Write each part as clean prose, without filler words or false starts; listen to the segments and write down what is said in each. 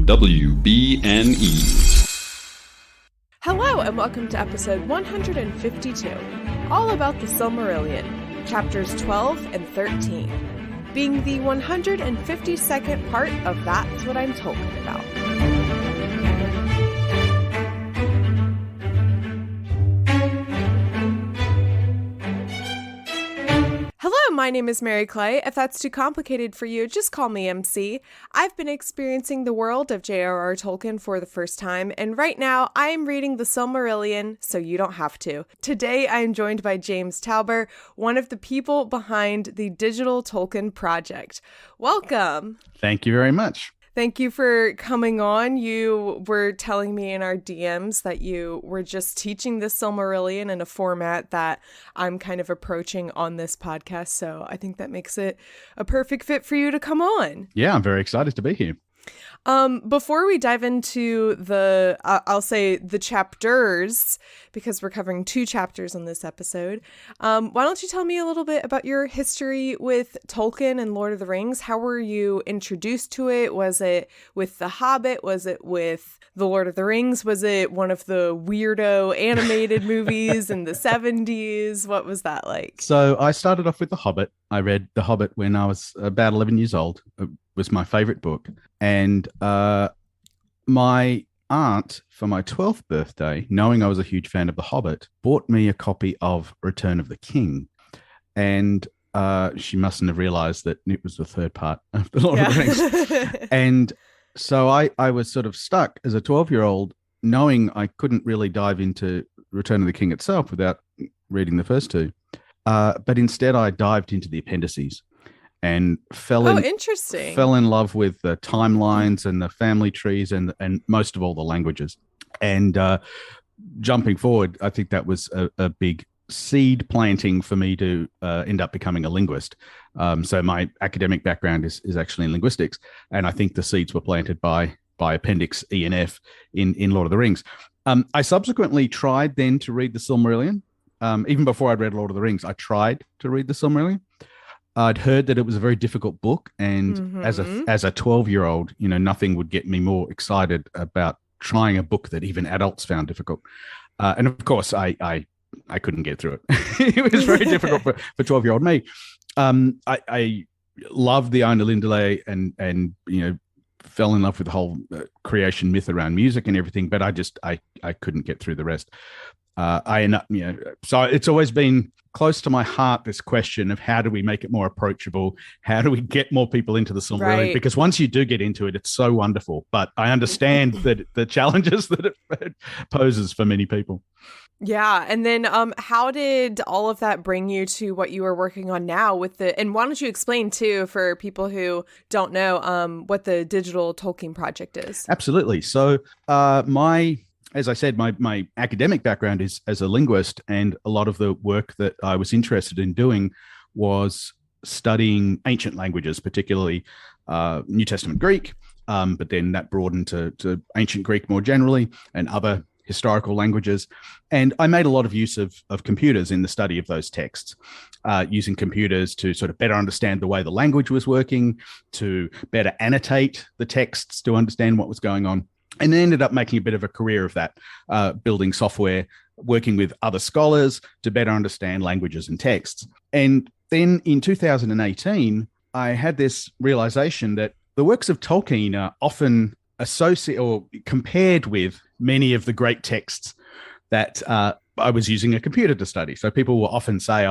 WBNE. Hello and welcome to episode 152, all about the Silmarillion, chapters 12 and 13, being the 152nd part of That's What I'm Tolkien About. Hello, my name is Mary Clay. If that's too complicated for you, just call me MC. I've been experiencing the world of J.R.R. Tolkien for the first time, and right now I am reading the Silmarillion, so you don't have to. Today I am joined by James Tauber, one of the people behind the Digital Tolkien Project. Welcome. Thank you very much. Thank you for coming on. You were telling me in our DMs that you were just teaching the Silmarillion in a format that I'm kind of approaching on this podcast. So I think that makes it a perfect fit for you to come on. Yeah, I'm very excited to be here. Before we dive into I'll say the chapters, because we're covering 2 chapters on this episode, why don't you tell me a little bit about your history with Tolkien and Lord of the Rings? How were you introduced to it? Was it with The Hobbit? Was it with The Lord of the Rings? Was it one of the weirdo animated movies in the 70s? What was that like? So I started off with The Hobbit. I read The Hobbit when I was about 11 years old. It was my favorite book. And my aunt, for my 12th birthday, knowing I was a huge fan of The Hobbit, bought me a copy of Return of the King. And she mustn't have realized that it was the third part of The Lord of the Rings. And so I was sort of stuck as a 12-year-old, knowing I couldn't really dive into Return of the King itself without reading the first 2. But instead, I dived into the appendices and fell in love with the timelines and the family trees and most of all the languages. And jumping forward, I think that was a big seed planting for me to end up becoming a linguist. So my academic background is actually in linguistics, and I think the seeds were planted by Appendix E and F in Lord of the Rings. I subsequently tried then to read the Silmarillion. Even before I'd read Lord of the Rings, I tried to read the Silmarillion. I'd heard that it was a very difficult book, and as a 12-year-old, nothing would get me more excited about trying a book that even adults found difficult. And of course, I couldn't get through it. It was very difficult for 12-year-old me. I loved the Ainulindale and fell in love with the whole creation myth around music and everything, but I couldn't get through the rest. So it's always been close to my heart, this question of how do we make it more approachable? How do we get more people into the Silmarillion? Right. Because once you do get into it, it's so wonderful. But I understand that the challenges that it poses for many people. Yeah. And then how did all of that bring you to what you are working on now and why don't you explain too, for people who don't know, what the Digital Tolkien Project is? Absolutely. So as I said, my academic background is as a linguist, and a lot of the work that I was interested in doing was studying ancient languages, particularly New Testament Greek, but then that broadened to ancient Greek more generally and other historical languages. And I made a lot of use of computers in the study of those texts, using computers to sort of better understand the way the language was working, to better annotate the texts to understand what was going on. And then ended up making a bit of a career of that, building software, working with other scholars to better understand languages and texts. And then in 2018, I had this realization that the works of Tolkien are often associated or compared with many of the great texts that I was using a computer to study. So people will often say,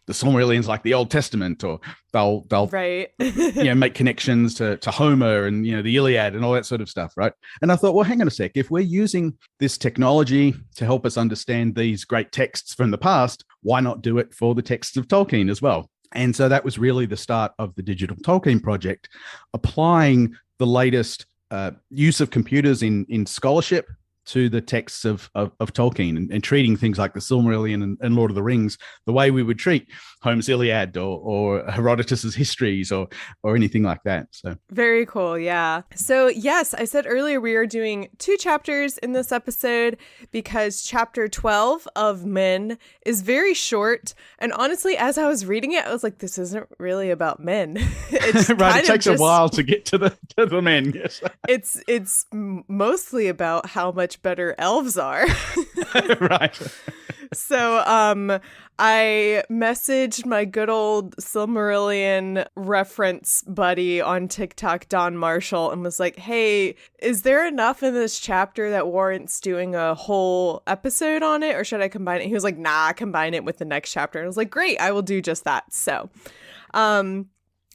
the Silmarillion's like the Old Testament, or they'll right. Make connections to Homer and the Iliad and all that sort of stuff, right? And I thought, well, hang on a sec. If we're using this technology to help us understand these great texts from the past, why not do it for the texts of Tolkien as well? And so that was really the start of the Digital Tolkien Project, applying the latest use of computers in scholarship to the texts of Tolkien, and treating things like the Silmarillion and Lord of the Rings the way we would treat Homer's Iliad or Herodotus's histories or anything like that. So very cool. Yeah. So yes, I said earlier we are doing 2 chapters in this episode because chapter 12 of Men is very short. And honestly, as I was reading it, I was like, this isn't really about men. It's right. It takes a while to get to the men. Yes. It's mostly about how much better elves are. Right. So I messaged my good old Silmarillion reference buddy on TikTok, Don Marshall, and was like, hey, is there enough in this chapter that warrants doing a whole episode on it, or should I combine it? He was like, nah, combine it with the next chapter. And I was like, great, I will do just that. So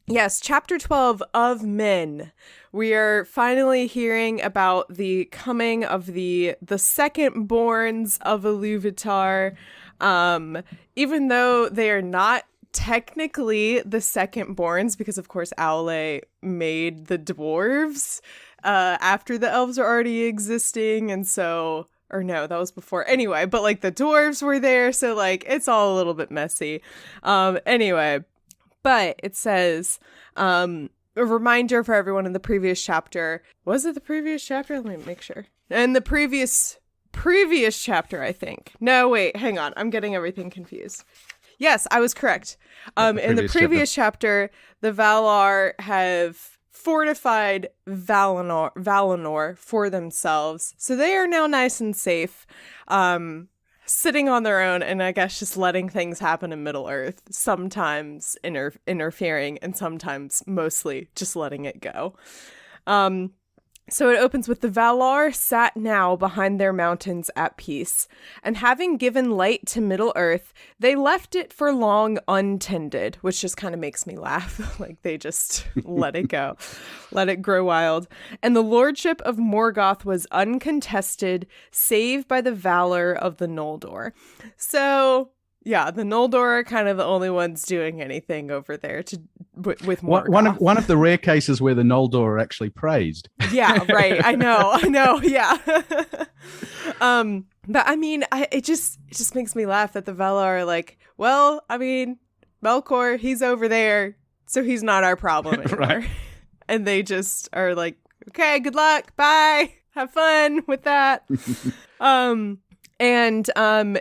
yes, chapter 12 of Men. We are finally hearing about the coming of the second borns of Iluvatar. Even though they are not technically the second borns, because of course Aule made the dwarves after the elves are already existing, and so, or no, that was before. Anyway, but like the dwarves were there, so like it's all a little bit messy. Anyway, but it says a reminder for everyone in the previous chapter. Was it the previous chapter? Let me make sure. In the previous chapter, I think. No, wait, hang on. I'm getting everything confused. Yes, I was correct. In the previous chapter, the Valar have fortified Valinor for themselves. So they are now nice and safe, sitting on their own, and I guess just letting things happen in Middle-earth, sometimes interfering, and sometimes mostly just letting it go. So it opens with the Valar sat now behind their mountains at peace, and having given light to Middle-earth, they left it for long untended, which just kind of makes me laugh. Like they just let it go, let it grow wild. And the lordship of Morgoth was uncontested, save by the valor of the Noldor. So yeah, the Noldor are kind of the only ones doing anything over there with Morgoth. One of the rare cases where the Noldor are actually praised. Yeah, right. I know. Yeah. But I mean, it just makes me laugh that the Valar are like, well, I mean, Melkor, he's over there, so he's not our problem anymore. Right. And they just are like, okay, good luck, bye, have fun with that. And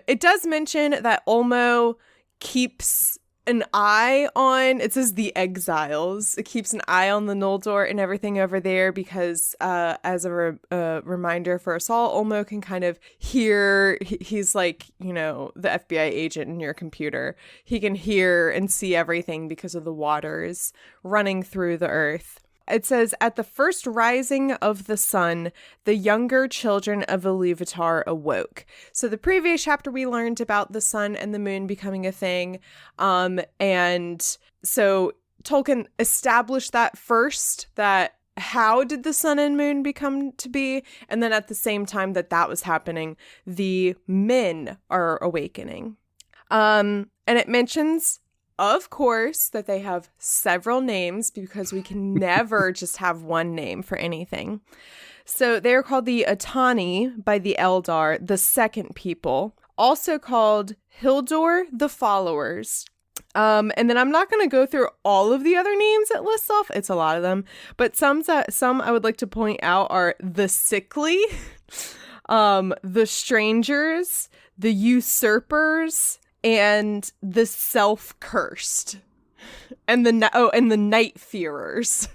it does mention that Ulmo keeps an eye on, it says the exiles, it keeps an eye on the Noldor and everything over there because as a reminder for us all, Ulmo can kind of hear, he's like, you know, the FBI agent in your computer. He can hear and see everything because of the waters running through the earth. It says, at the first rising of the sun, the younger children of Iluvatar awoke. So the previous chapter, we learned about the sun and the moon becoming a thing. And so Tolkien established that first, that how did the sun and moon become to be? And then at the same time that was happening, the men are awakening. And it mentions, of course, that they have several names because we can never just have one name for anything. So they're called the Atani by the Eldar, the second people, also called Hildor, the followers. And then I'm not going to go through all of the other names it lists off. It's a lot of them. But some I would like to point out are the sickly, the strangers, the usurpers, and the self-cursed, and the night-fearers.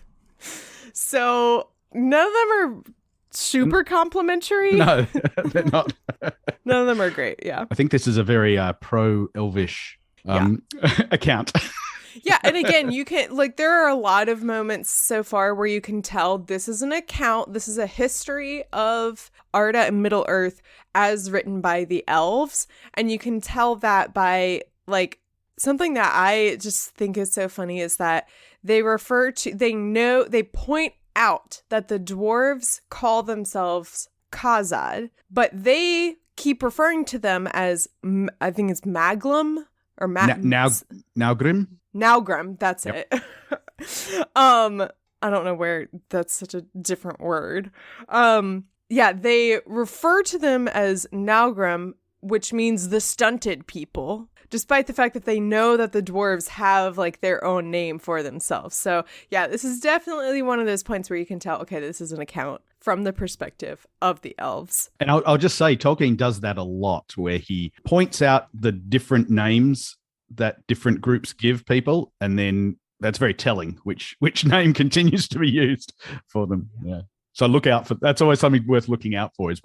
So none of them are super complimentary. No, they're not. None of them are great. Yeah, I think this is a very pro-elvish account. Yeah, and again, you can, like, there are a lot of moments so far where you can tell this is an account, this is a history of Arda and Middle-earth as written by the elves, and you can tell that by, like, something that I just think is so funny is that they point out that the dwarves call themselves Khazad, but they keep referring to them as, I think it's Maglum, or Naugrim? Naugrim, that's yep. it. I don't know where that's such a different word. Yeah, they refer to them as Naugrim, which means the stunted people, despite the fact that they know that the dwarves have like their own name for themselves. So yeah, this is definitely one of those points where you can tell, okay, this is an account from the perspective of the elves. And I'll just say Tolkien does that a lot, where he points out the different names that different groups give people, and then that's very telling which name continues to be used for them. Yeah. So look out for that's always something worth looking out for, is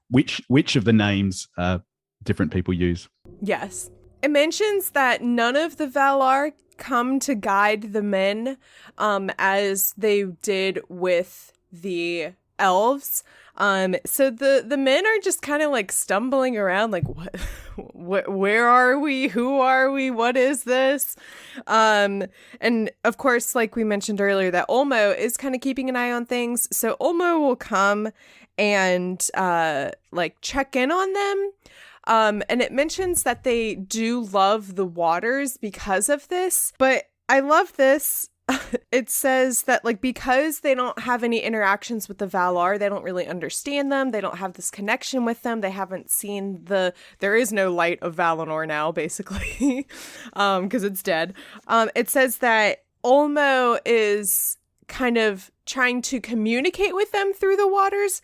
which of the names different people use. Yes. It mentions that none of the Valar come to guide the men as they did with the elves. So the men are just kind of like stumbling around like, what, where are we? Who are we? What is this? And of course, like we mentioned earlier, that Olmo is kind of keeping an eye on things. So Olmo will come and like check in on them. And it mentions that they do love the waters because of this, but I love this. It says that like because they don't have any interactions with the Valar, they don't really understand them. They don't have this connection with them. They haven't seen there is no light of Valinor now, basically, because it's dead. It says that Olmo is kind of trying to communicate with them through the waters,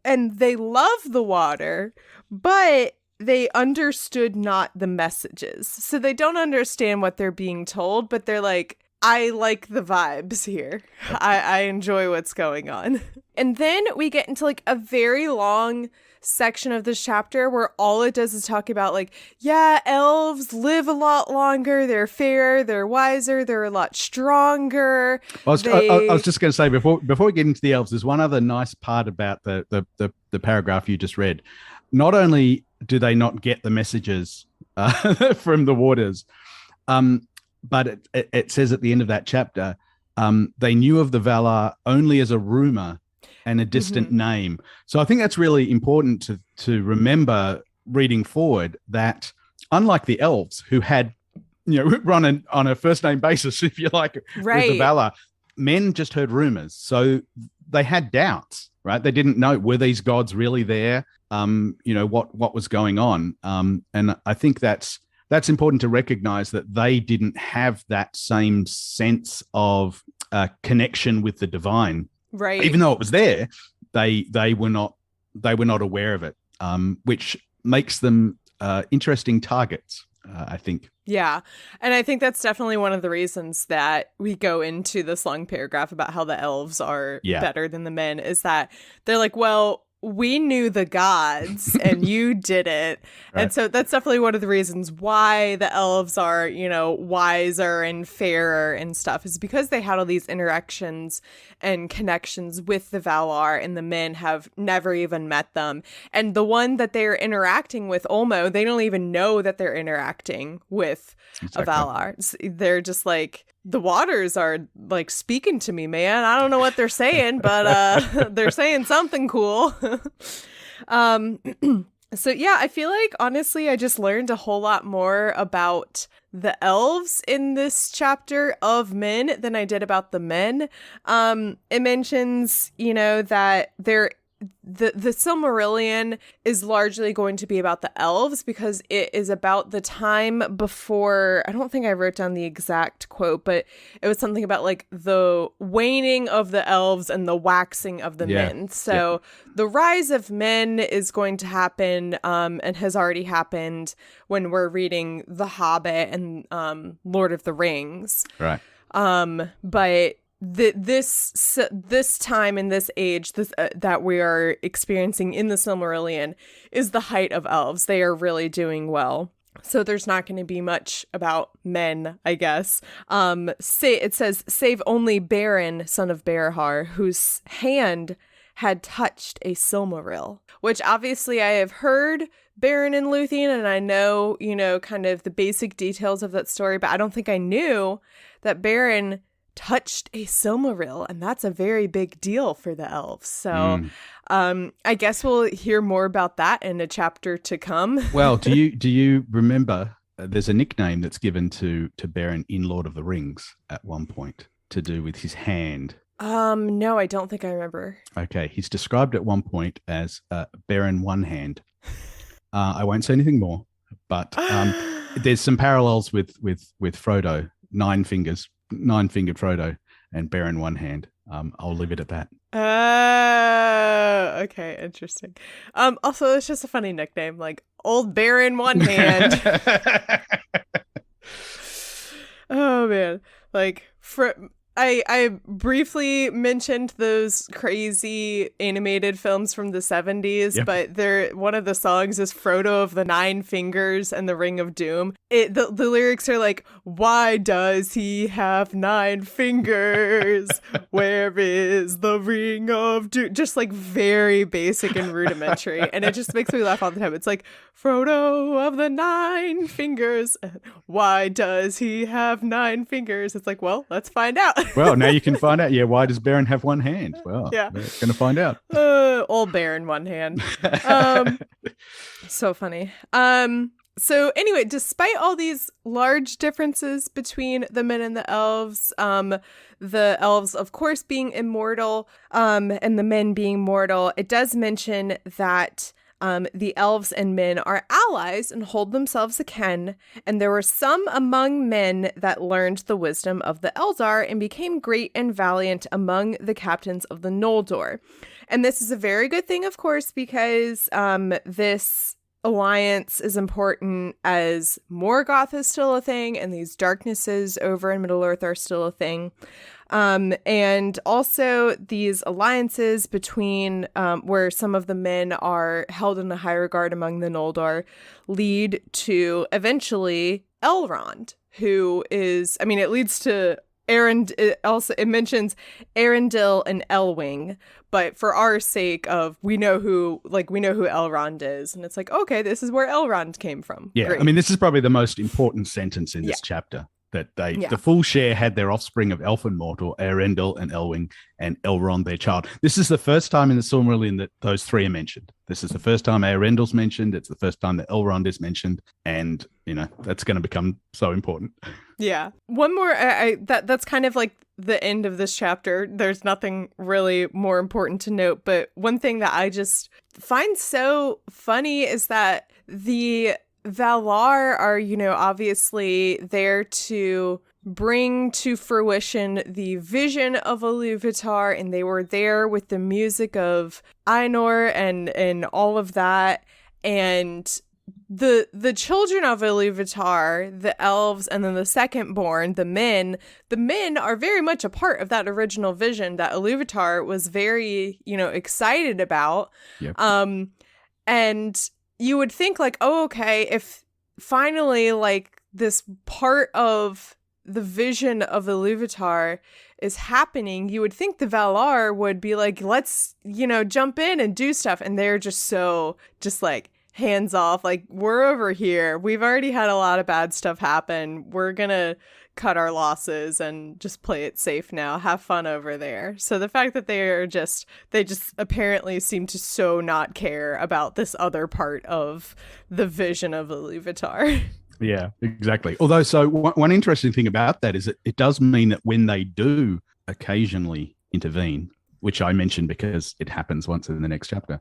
and they love the water, but they understood not the messages. So they don't understand what they're being told, but they're like, I like the vibes here. I enjoy what's going on. And then we get into like a very long section of this chapter where all it does is talk about like, yeah, elves live a lot longer. They're fairer, they're wiser, they're a lot stronger. I was just going to say before we get into the elves, there's one other nice part about the paragraph you just read. Not only do they not get the messages from the waters, but it says at the end of that chapter, they knew of the Valar only as a rumor and a distant name. So I think that's really important to remember reading forward, that unlike the elves who had, run on a first name basis, if you like, right, with the Valar, men just heard rumors. So they had doubts, right? They didn't know, were these gods really there? What was going on? And I think that's important to recognize, that they didn't have that same sense of connection with the divine, right? Even though it was there, they were not aware of it, which makes them interesting targets, I think. Yeah. And I think that's definitely one of the reasons that we go into this long paragraph about how the elves are better than the men, is that they're like, well, we knew the gods and you didn't. Right. And so that's definitely one of the reasons why the elves are, wiser and fairer and stuff, is because they had all these interactions and connections with the Valar, and the men have never even met them. And the one that they're interacting with, Olmo, they don't even know that they're interacting with a Valar. They're just like, the waters are like speaking to me, man. I don't know what they're saying, but they're saying something cool. So yeah, I feel like honestly, I just learned a whole lot more about the elves in this chapter of men than I did about the men. It mentions, that the Silmarillion is largely going to be about the elves, because it is about the time before, I don't think I wrote down the exact quote, but it was something about like the waning of the elves and the waxing of the men. So the rise of men is going to happen, and has already happened when we're reading The Hobbit and Lord of the Rings. Right. But this time in this age, that we are experiencing in the Silmarillion is the height of elves. They are really doing well. So there's not going to be much about men, I guess. It says, save only Beren, son of Berahar, whose hand had touched a Silmaril, which obviously I have heard Beren and Luthien, and I know, kind of the basic details of that story, but I don't think I knew that Beren touched a Silmaril, and that's a very big deal for the elves. So I guess we'll hear more about that in a chapter to come. Well, do you remember there's a nickname that's given to Beren in Lord of the Rings at one point, to do with his hand? No, I don't think I remember. Okay, he's described at one point as bare in one hand. I won't say anything more, but there's some parallels with Frodo, nine-fingered Frodo, and bare in one hand. I'll leave it at that. Okay, interesting. Also, it's just a funny nickname, like Old Bear in one hand. Oh man, like I briefly mentioned those crazy animated films from the 70s, Yep. but one of the songs is Frodo of the Nine Fingers and the Ring of Doom. The lyrics are like, why does he have nine fingers? Where is the Ring of Doom? Just like very basic and rudimentary. And it just makes me laugh all the time. It's like, Frodo of the Nine Fingers. Why does he have nine fingers? It's like, well, let's find out. Well, now you can find out. Yeah, why does Baron have one hand? Well, yeah, we're going to find out. Old bear in one hand. So funny. So anyway, despite all these large differences between the men and the elves, of course, being immortal, and the men being mortal, it does mention that the elves and men are allies and hold themselves akin, and there were some among men that learned the wisdom of the Eldar and became great and valiant among the captains of the Noldor. And this is a very good thing, of course, because this alliance is important as Morgoth is still a thing, and these darknesses over in Middle-earth are still a thing. And also these alliances between where some of the men are held in a high regard among the Noldor lead to eventually Elrond, who is, I mean, it leads to it mentions Arendelle and Elwing, but for our sake of we know who Elrond is, and it's like, okay, this is where Elrond came from. Yeah, great. I mean, this is probably the most important sentence in this chapter. That the full share had their offspring of elfin mortal, Arendelle and Elwing, and Elrond their child. This is the first time in the Silmarillion that those three are mentioned. This is the first time Arendelle's mentioned. It's the first time that Elrond is mentioned, and that's going to become so important. Yeah. One more. That's kind of like the end of this chapter. There's nothing really more important to note, but one thing that I just find so funny is that the Valar are, obviously there to bring to fruition the vision of Iluvatar, and they were there with the music of Ainur and all of that. And the children of Iluvatar, the elves, and then the second-born, the men are very much a part of that original vision that Iluvatar was very, excited about. Yep. And you would think like, oh, okay, if finally like this part of the vision of Iluvatar is happening, you would think the Valar would be like, let's, jump in and do stuff. And they're just like hands off, like, we're over here. We've already had a lot of bad stuff happen. We're gonna cut our losses and just play it safe now. Have fun over there. So the fact that they just apparently seem to so not care about this other part of the vision of Iluvatar. Yeah, exactly. Although, so one interesting thing about that is that it does mean that when they do occasionally intervene, which I mentioned because it happens once in the next chapter,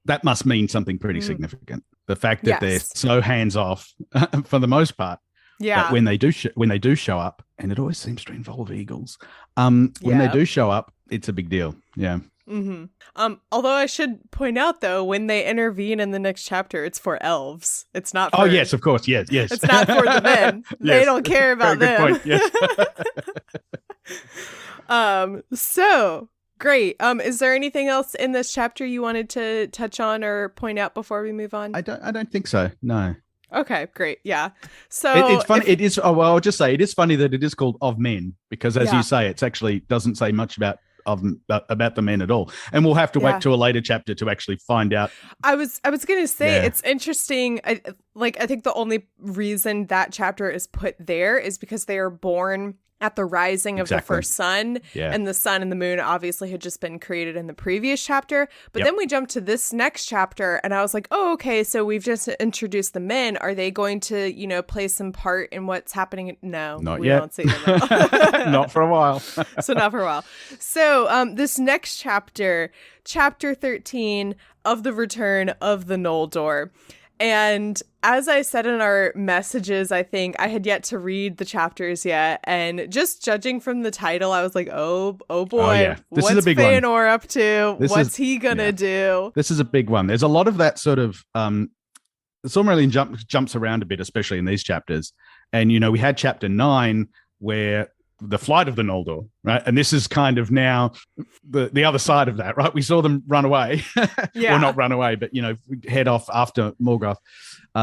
that must mean something pretty significant. The fact that they're so hands off for the most part. Yeah. But when they do show up, and it always seems to involve eagles, when they do show up, it's a big deal. Yeah. Mm-hmm. Although I should point out, though, when they intervene in the next chapter, it's for elves. It's not for... Oh, yes, of course. Yes. It's not for the men. They don't care about them. Point. Yes. So, great. Is there anything else in this chapter you wanted to touch on or point out before we move on? I don't think so. No. Okay, great. Yeah. So it's funny. It is. Oh, well, I'll just say it is funny that it is called Of Men, because as you say, it's actually doesn't say much about the men at all. And we'll have to wait to a later chapter to actually find out. I was going to say it's interesting. I think the only reason that chapter is put there is because they are born at the rising of the first sun. Yeah. And the sun and the moon obviously had just been created in the previous chapter. But then we jumped to this next chapter and I was like, oh, okay, so we've just introduced the men. Are they going to, you know, play some part in what's happening? No, not we yet. don't see them at all. Not for a while. So not for a while. So this next chapter, chapter 13 of the Return of the Noldor. And as I said in our messages, I think I had yet to read the chapters yet. And just judging from the title, I was like, oh boy, This what's is a big Feanor up to? What's he going to do? This is a big one. There's a lot of that sort of, the Silmarillion jumps around a bit, especially in these chapters. And, you know, we had chapter 9 where the flight of the Noldor, right? And this is kind of now the other side of that, right? We saw them run away. Yeah. Well, not run away, but, you know, head off after Morgoth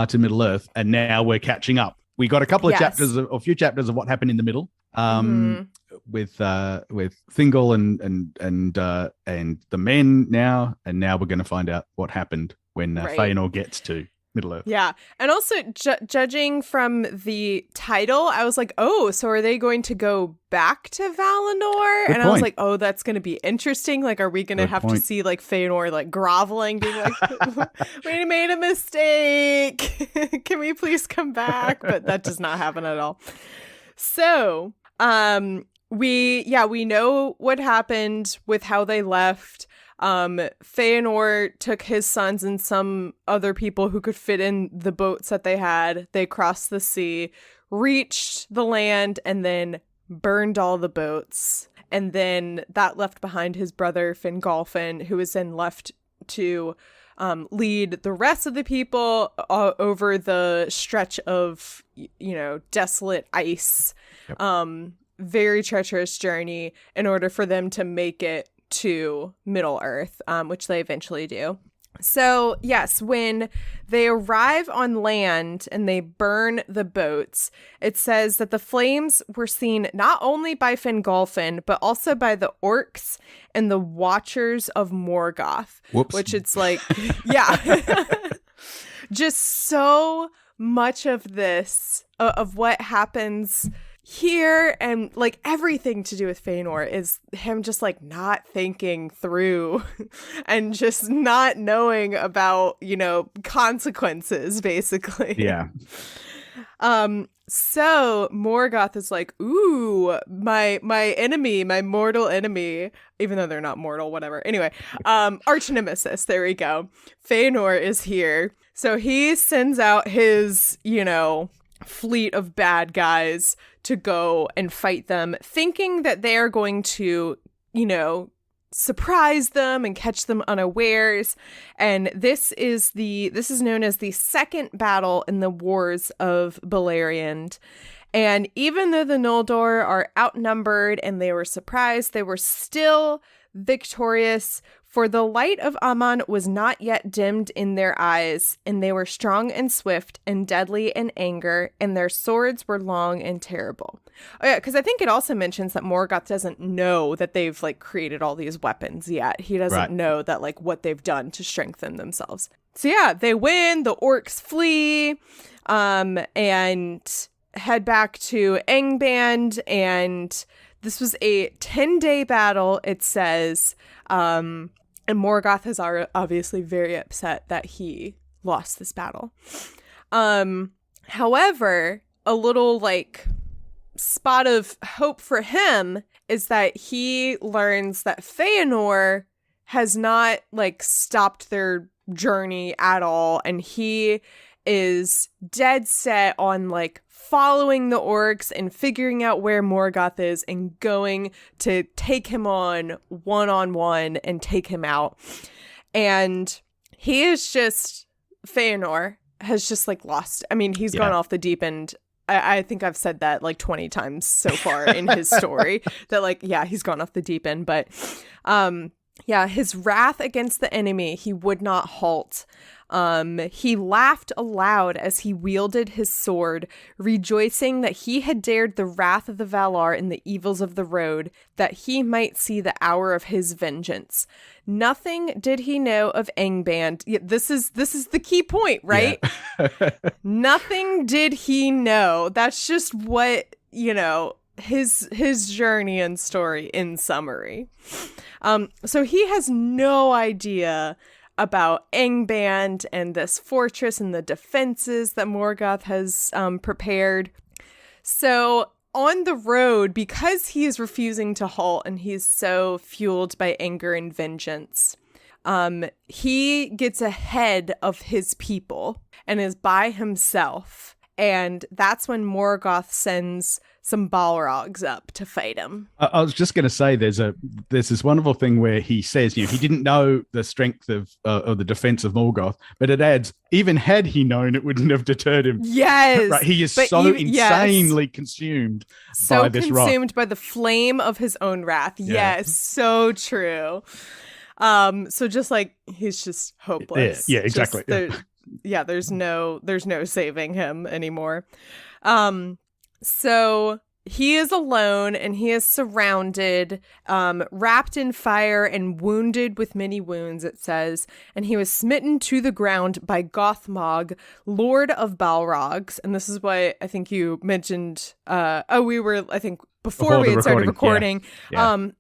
to Middle Earth. And now we're catching up. We got a couple of chapters, a few chapters of what happened in the middle with Thingol and the men now. And now we're going to find out what happened when Feanor gets to Middle Earth. Yeah. And also judging from the title, I was like, oh, so are they going to go back to Valinor? I was like, oh, that's going to be interesting. Like, are we going to have to see like Feanor like groveling, being like, we made a mistake. Can we please come back? But that does not happen at all. So we know what happened with how they left. Feanor took his sons and some other people who could fit in the boats that they had. They crossed the sea, reached the land, and then burned all the boats. And then that left behind his brother Fingolfin, who was then left to lead the rest of the people over the stretch of, you know, desolate ice. Yep. Very treacherous journey in order for them to make it to Middle Earth, which they eventually do. So, yes, when they arrive on land and they burn the boats, it says that the flames were seen not only by Fingolfin, but also by the orcs and the Watchers of Morgoth. Whoops. Which it's like, yeah. Just so much of this, of what happens here, and like everything to do with Feanor is him just like not thinking through and just not knowing about, you know, consequences, basically. Yeah. So Morgoth is like, ooh, my enemy, my mortal enemy, even though they're not mortal, whatever. Anyway, arch nemesis, there we go. Feanor is here. So he sends out his, you know, fleet of bad guys to go and fight them, thinking that they are going to, you know, surprise them and catch them unawares. And this is known as the second battle in the Wars of Beleriand. And even though the Noldor are outnumbered and they were surprised, they were still victorious, for the light of Aman was not yet dimmed in their eyes, and they were strong and swift and deadly in anger, and their swords were long and terrible. Oh yeah, because I think it also mentions that Morgoth doesn't know that they've like created all these weapons yet. He doesn't know that like what they've done to strengthen themselves. So yeah, they win, the orcs flee, and head back to Angband, and this was a 10-day battle, it says, and Morgoth is obviously very upset that he lost this battle. However, a little like spot of hope for him is that he learns that Feanor has not like stopped their journey at all, and he is dead set on like following the orcs and figuring out where Morgoth is and going to take him on one-on-one and take him out. And he is just, Feanor has just like lost. I mean, he's gone off the deep end. I think I've said that like 20 times so far in his story that like, yeah, he's gone off the deep end. But yeah, his wrath against the enemy, he would not halt. He laughed aloud as he wielded his sword, rejoicing that he had dared the wrath of the Valar and the evils of the road, that he might see the hour of his vengeance. Nothing did he know of Angband. This is the key point, right? Yeah. Nothing did he know. That's just what, you know, his journey and story in summary. So he has no idea about Angband and this fortress and the defenses that Morgoth has prepared. So on the road, because he is refusing to halt and he's so fueled by anger and vengeance, he gets ahead of his people and is by himself. And that's when Morgoth sends some Balrogs up to fight him. I was just going to say, there's this wonderful thing where he says, he didn't know the strength of the defense of Morgoth, but it adds, even had he known, it wouldn't have deterred him. Yes, right? He is so insanely consumed by this rock. So consumed by the flame of his own wrath. Yeah. Yes, so true. So just like he's just hopeless. Yeah, exactly. There's no saving him anymore. So he is alone and he is surrounded, wrapped in fire and wounded with many wounds, it says. And he was smitten to the ground by Gothmog, Lord of Balrogs. And this is why I think you mentioned, before we had started recording, that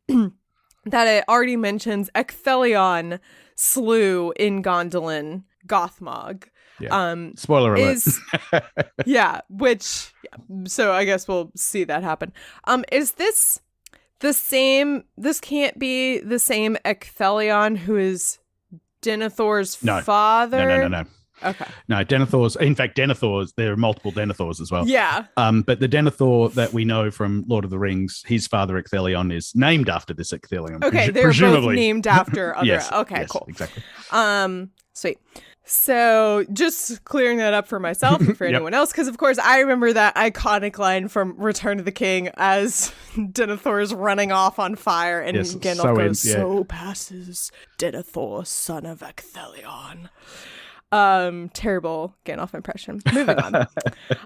it already mentions Ecthelion slew in Gondolin Gothmog. Yeah. Spoiler alert. So I guess we'll see that happen. Is this the same? This can't be the same Ecthelion who is Denethor's father? No. Okay. No, Denethor's, there are multiple Denethors as well. Yeah. But the Denethor that we know from Lord of the Rings, his father Ecthelion is named after this Ecthelion. Okay, they're presumably both named after other. Yes, cool. Exactly. Sweet. So just clearing that up for myself and for anyone else, because of course I remember that iconic line from Return of the King as Denethor is running off on fire and Gandalf goes, "So passes Denethor, son of Ecthelion." Terrible Gandalf impression. Moving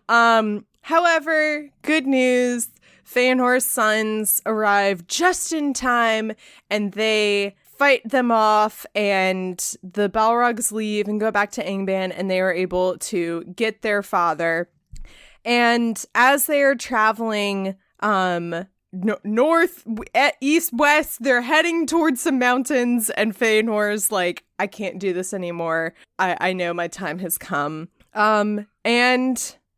on. However, good news. Feanor's sons arrive just in time and they fight them off, and the Balrogs leave and go back to Angband, and they are able to get their father. And as they are traveling north, east, west, they're heading towards some mountains, and Feanor's like, I can't do this anymore. I know my time has come. And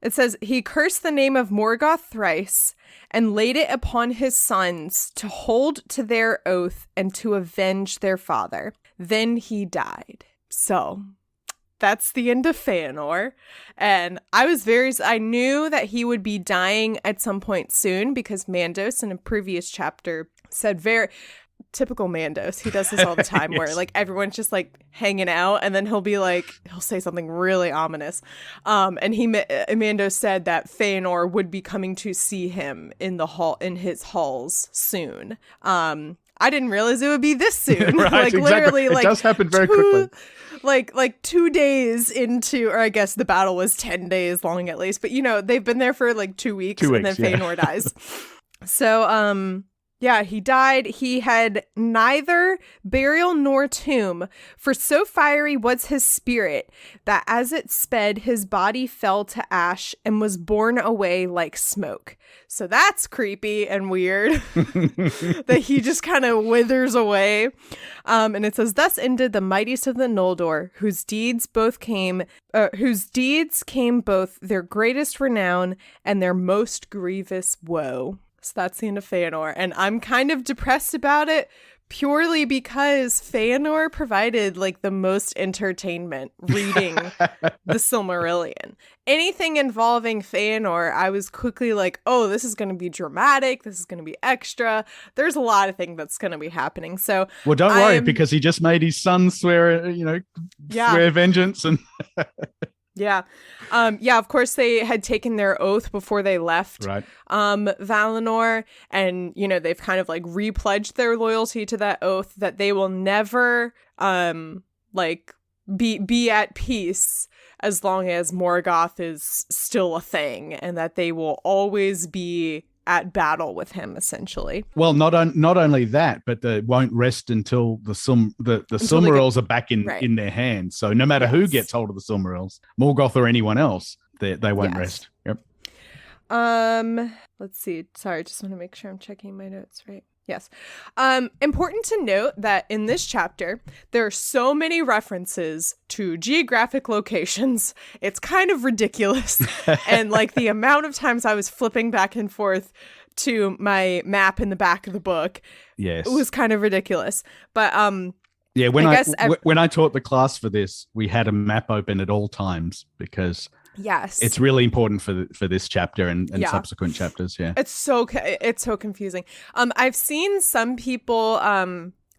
it says, he cursed the name of Morgoth thrice and laid it upon his sons to hold to their oath and to avenge their father. Then he died. So that's the end of Feanor. And I knew that he would be dying at some point soon because Mandos in a previous chapter said typical Mandos. He does this all the time where like everyone's just like hanging out and then he'll say something really ominous. And Mandos said that Feanor would be coming to see him in his halls soon. I didn't realize it would be this soon. Right, like exactly. Literally it does happen very quickly. Like 2 days into, or I guess the battle was 10 days long at least, but they've been there for like 2 weeks, and then Feanor dies. So, he died. He had neither burial nor tomb, for so fiery was his spirit that as it sped, his body fell to ash and was borne away like smoke. So that's creepy and weird that he just kind of withers away. And it says, thus ended the mightiest of the Noldor, whose deeds came both their greatest renown and their most grievous woe. So that's the end of Feanor, and I'm kind of depressed about it purely because Feanor provided like the most entertainment reading the Silmarillion. Anything involving Feanor, I was quickly like, oh, this is going to be dramatic. This is going to be extra. There's a lot of things that's going to be happening. So, well, don't worry, because he just made his son swear vengeance and. Yeah. Of course, they had taken their oath before they left Valinor. And, they've kind of like repledged their loyalty to that oath that they will never be at peace as long as Morgoth is still a thing, and that they will always be at battle with him, essentially. Well, not only that, but they won't rest until the Silmarils are back in their hands. So no matter who gets hold of the Silmarils, Morgoth or anyone else, they won't rest. Yep. Let's see. Sorry, just want to make sure I'm checking my notes right. Yes. Important to note that in this chapter, there are so many references to geographic locations. It's kind of ridiculous. And like the amount of times I was flipping back and forth to my map in the back of the book, yes, it was kind of ridiculous. But yeah, when I taught the class for this, we had a map open at all times because yes, it's really important for this chapter and subsequent chapters. Yeah, it's so confusing. I've seen some people.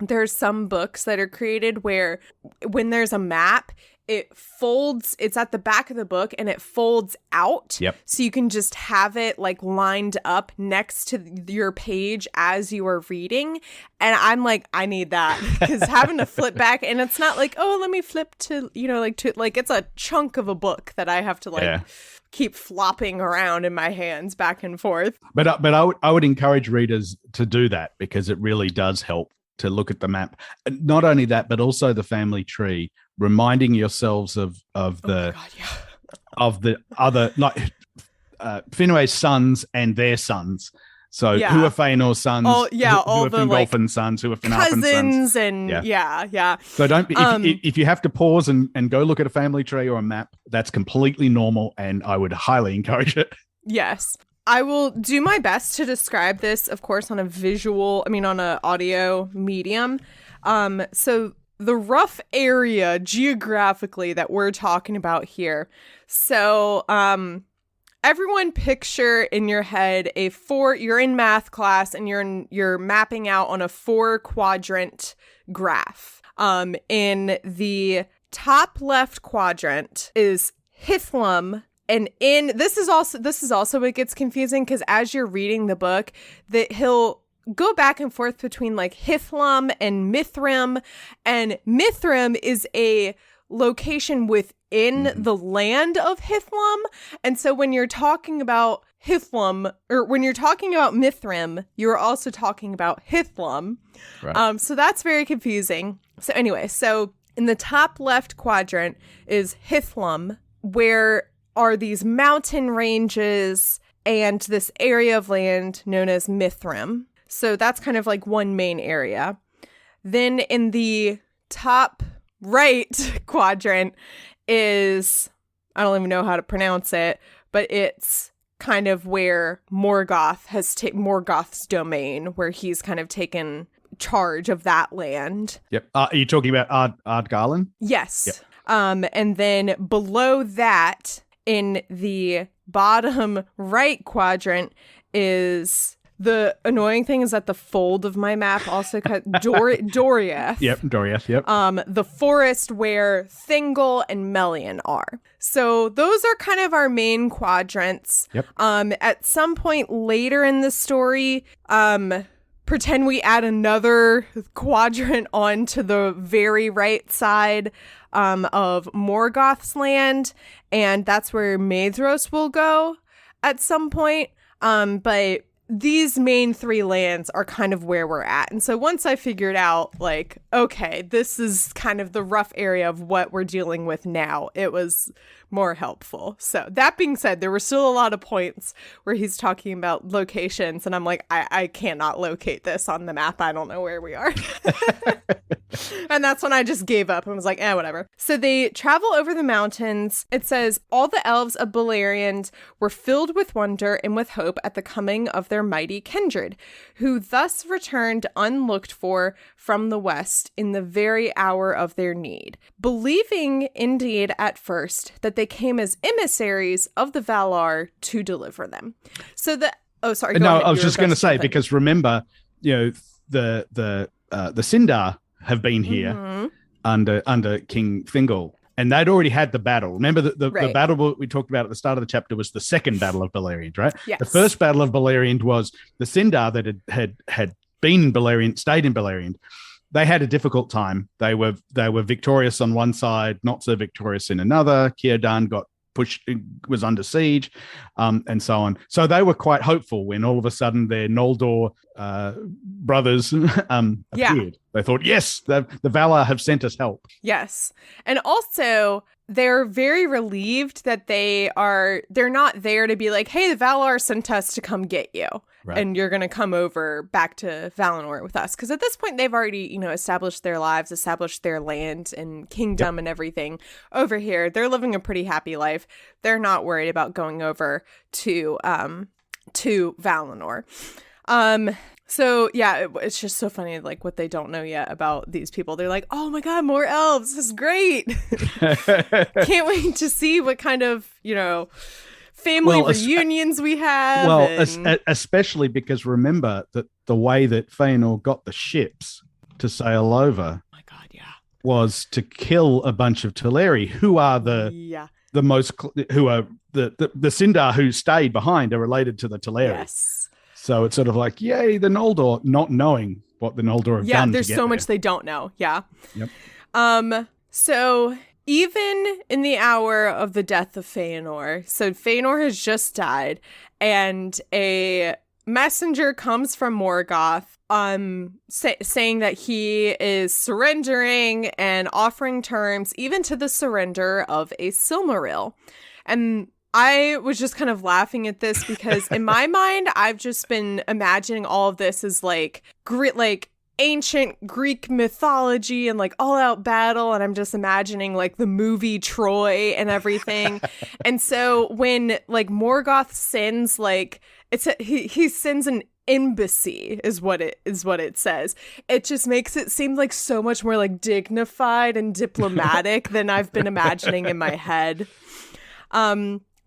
There's some books that are created where when there's a map, it folds. It's at the back of the book and it folds out. Yep. So you can just have it like lined up next to your page as you are reading. And I'm like, I need that because having to flip back, and it's not like, oh, let me flip to, it's a chunk of a book that I have to keep flopping around in my hands back and forth. But I would encourage readers to do that because it really does help to look at the map. Not only that, but also the family tree, reminding yourselves of the other, like Finwë's sons and their sons. So who are Feanor's sons? All who are the Fingolfin's sons? Who are Finarfin's cousins sons? And yeah. So don't be, if you have to pause and go look at a family tree or a map, that's completely normal, and I would highly encourage it. Yes. I will do my best to describe this, of course, on an audio medium. So the rough area geographically that we're talking about here. So, everyone picture in your head you're in math class and you're mapping out on a 4-quadrant graph. In the top left quadrant is Hithlum. And this is also what gets confusing, because as you're reading the book, that he'll go back and forth between like Hithlum and Mithrim, and Mithrim is a location within the land of Hithlum. And so when you're talking about Hithlum, or when you're talking about Mithrim, you're also talking about Hithlum. Right. So that's very confusing. So anyway, so in the top left quadrant is Hithlum, where are these mountain ranges and this area of land known as Mithrim. So that's kind of like one main area. Then in the top right quadrant is, I don't even know how to pronounce it, but it's kind of where Morgoth has Morgoth's domain, where he's kind of taken charge of that land. Yep. Are you talking about Ardgarlan? Yes. Yep. And then below that, in the bottom right quadrant, is the annoying thing is that the fold of my map also cut Doriath. Yep, Doriath, yep. The forest where Thingol and Melian are. So those are kind of our main quadrants. Yep. At some point later in the story, pretend we add another quadrant onto the very right side of Morgoth's land, and that's where Maedhros will go at some point. But these main 3 lands are kind of where we're at. And so once I figured out, like, okay, this is kind of the rough area of what we're dealing with now, it was more helpful. So that being said, there were still a lot of points where he's talking about locations, and I'm like, I cannot locate this on the map. I don't know where we are. And that's when I just gave up and was like, whatever. So they travel over the mountains. It says, all the elves of Beleriand were filled with wonder and with hope at the coming of their mighty kindred, who thus returned unlooked for from the west in the very hour of their need, believing indeed at first that they came as emissaries of the Valar to deliver them. So I was just going to say, because remember, the Sindar have been here under King Thingol, and they'd already had the battle. Remember the battle we talked about at the start of the chapter was the second battle of Beleriand, right? Yes. The first battle of Beleriand was the Sindar that had been in Beleriand, stayed in Beleriand. They had a difficult time. They were victorious on one side, not so victorious in another. Círdan was under siege, and so on. So they were quite hopeful when all of a sudden their Noldor brothers appeared. They thought, yes, the Valar have sent us help. Yes. And also, they're very relieved that they're not there to be like, hey, the Valar sent us to come get you. Right. And you're going to come over back to Valinor with us. Because at this point, they've already, established their lives, established their land and kingdom and everything over here. They're living a pretty happy life. They're not worried about going over to Valinor. So yeah, it's just so funny, like what they don't know yet about these people. They're like, oh my God, more elves. This is great. Can't wait to see what kind of, family reunions we have. Well, especially because remember that the way that Feanor got the ships to sail over was to kill a bunch of Teleri, who are the Sindar who stayed behind are related to the Teleri. Yes. So it's sort of like, yay, the Noldor, not knowing what the Noldor have done. Yeah, there's so much they don't know. Yeah. Yep. So even in the hour of the death of Feanor, so Feanor has just died, and a messenger comes from Morgoth, saying that he is surrendering and offering terms even to the surrender of a Silmaril. And I was just kind of laughing at this because in my mind, I've just been imagining all of this as like ancient Greek mythology and like all out battle. And I'm just imagining like the movie Troy and everything. And so when like Morgoth sends he sends an embassy is what it says. It just makes it seem like so much more like dignified and diplomatic than I've been imagining in my head.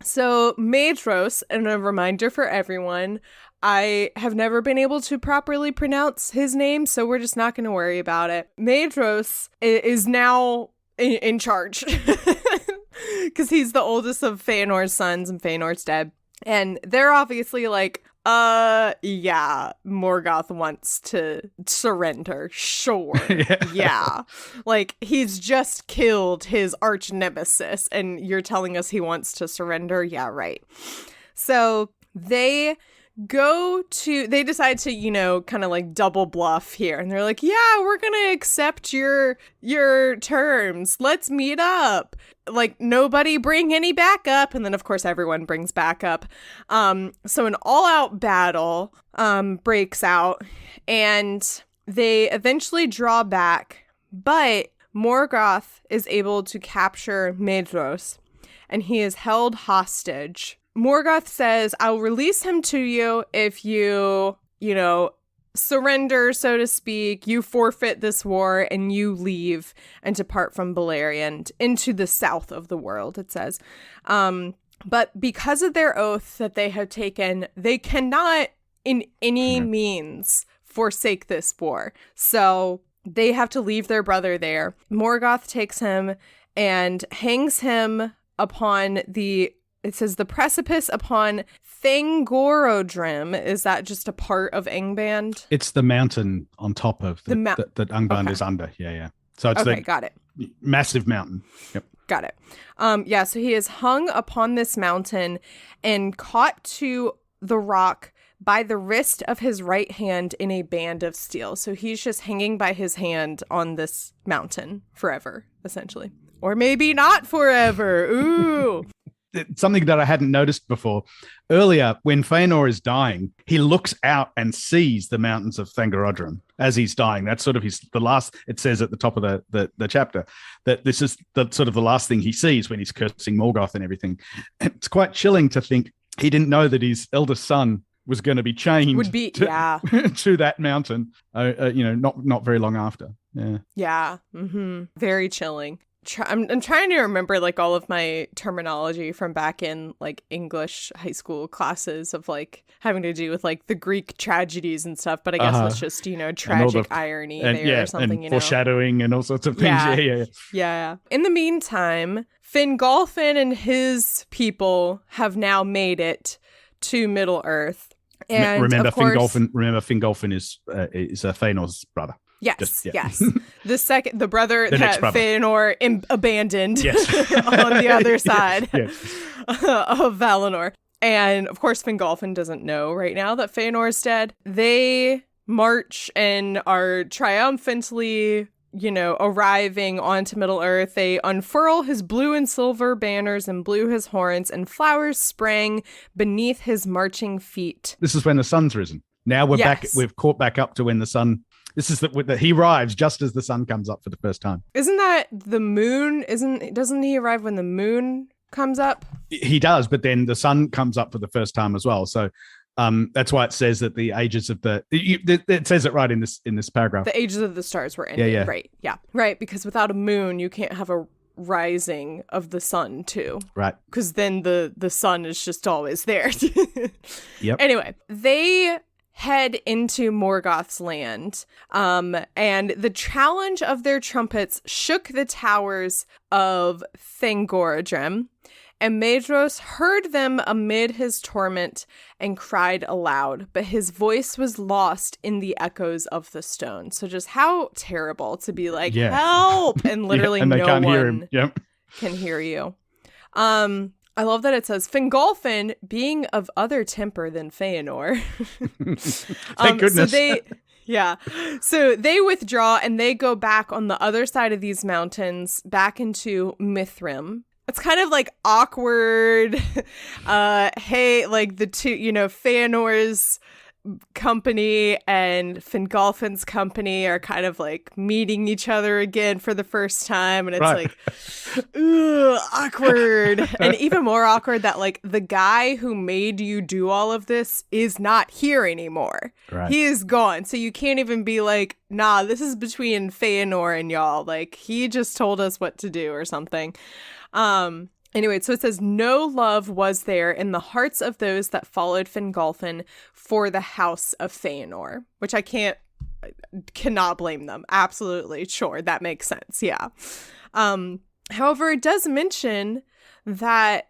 So Maedhros, and a reminder for everyone, I have never been able to properly pronounce his name, so we're just not going to worry about it. Maedhros is now in charge because he's the oldest of Feanor's sons and Feanor's dead. And they're obviously like, yeah, Morgoth wants to surrender. Sure. Yeah. Like, he's just killed his arch nemesis, and you're telling us he wants to surrender? Yeah, right. So they decide to, kind of like double bluff here. And they're like, yeah, we're going to accept your terms. Let's meet up. Like, nobody bring any backup. And then, of course, everyone brings backup. So an all-out battle breaks out, and they eventually draw back. But Morgoth is able to capture Maedhros, and he is held hostage. Morgoth says, I'll release him to you if you, surrender, so to speak, you forfeit this war, and you leave and depart from Beleriand into the south of the world, it says. But because of their oath that they have taken, they cannot in any means forsake this war. So they have to leave their brother there. Morgoth takes him and hangs him upon it says the precipice upon Thangorodrim. Is that just a part of Angband? It's the mountain on top of that Angband is under. Yeah. So it's got it. Massive mountain. Yep. Got it. So he is hung upon this mountain and caught to the rock by the wrist of his right hand in a band of steel. So he's just hanging by his hand on this mountain forever, essentially. Or maybe not forever. Ooh. Something that I hadn't noticed before. Earlier, when Feanor is dying, he looks out and sees the mountains of Thangorodrim as he's dying. That's sort of the last, it says at the top of the chapter, that this is the sort of the last thing he sees when he's cursing Morgoth and everything. It's quite chilling to think he didn't know that his eldest son was going to be chained to that mountain, not very long after. Yeah. Yeah. Mm-hmm. Very chilling. I'm trying to remember like all of my terminology from back in like English high school classes of like having to do with like the Greek tragedies and stuff, but I guess it's just tragic irony there or something, and foreshadowing and all sorts of things. Yeah. In the meantime, Fingolfin and his people have now made it to Middle Earth, and remember of course, Fingolfin is Feanor's brother. Yes. The brother that Feanor abandoned on the other side of Valinor. And of course, Fingolfin doesn't know right now that Feanor is dead. They march and are triumphantly, arriving onto Middle-earth. They unfurl his blue and silver banners and blew his horns, and flowers sprang beneath his marching feet. This is when the sun's risen. Now we're back. We've caught back up to when the sun. This is that he arrives just as the sun comes up for the first time. Isn't that the moon? Doesn't he arrive when the moon comes up? He does, but then the sun comes up for the first time as well. So that's why it says that the ages of it says it right in this paragraph. The ages of the stars were ending. Yeah. Right. Yeah. Right. Because without a moon, you can't have a rising of the sun too. Right. Because then the sun is just always there. Yep. Anyway, they head into Morgoth's land, and the challenge of their trumpets shook the towers of Thangorodrim, and Maedhros heard them amid his torment and cried aloud, but his voice was lost in the echoes of the stone. So just how terrible to be like, help! And literally and they no can't one hear him. Yep. can hear you. I love that it says, Fingolfin, being of other temper than Feanor. Thank goodness. So they withdraw and they go back on the other side of these mountains, back into Mithrim. It's kind of like awkward. Hey, like the two, Feanor's company and Fingolfin's company are kind of like meeting each other again for the first time, and it's like, ugh, awkward. And even more awkward that like the guy who made you do all of this is not here anymore. Right. He is gone, so you can't even be like, nah, this is between Feanor and y'all, like he just told us what to do or something. Anyway, so it says, no love was there in the hearts of those that followed Fingolfin for the house of Feanor, which cannot blame them. Absolutely. Sure. That makes sense. Yeah. However, it does mention that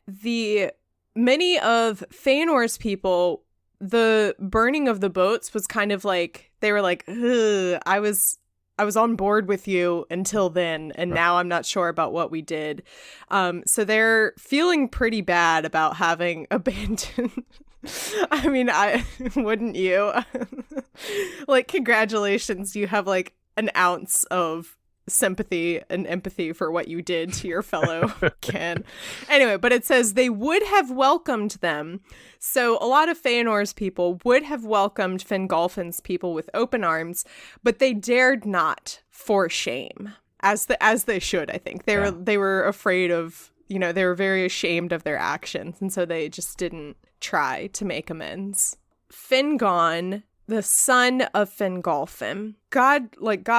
many of Feanor's people, the burning of the boats was kind of like, they were like, I was on board with you until then, and now I'm not sure about what we did. So they're feeling pretty bad about having abandoned. I mean, wouldn't you? Like, congratulations, you have like an ounce of sympathy and empathy for what you did to your fellow kin. Anyway, but it says they would have welcomed them. So a lot of Feanor's people would have welcomed Fingolfin's people with open arms, but they dared not for shame, as they should. I think they were afraid of, they were very ashamed of their actions, and so they just didn't try to make amends. Fingon, the son of Fingolfin. God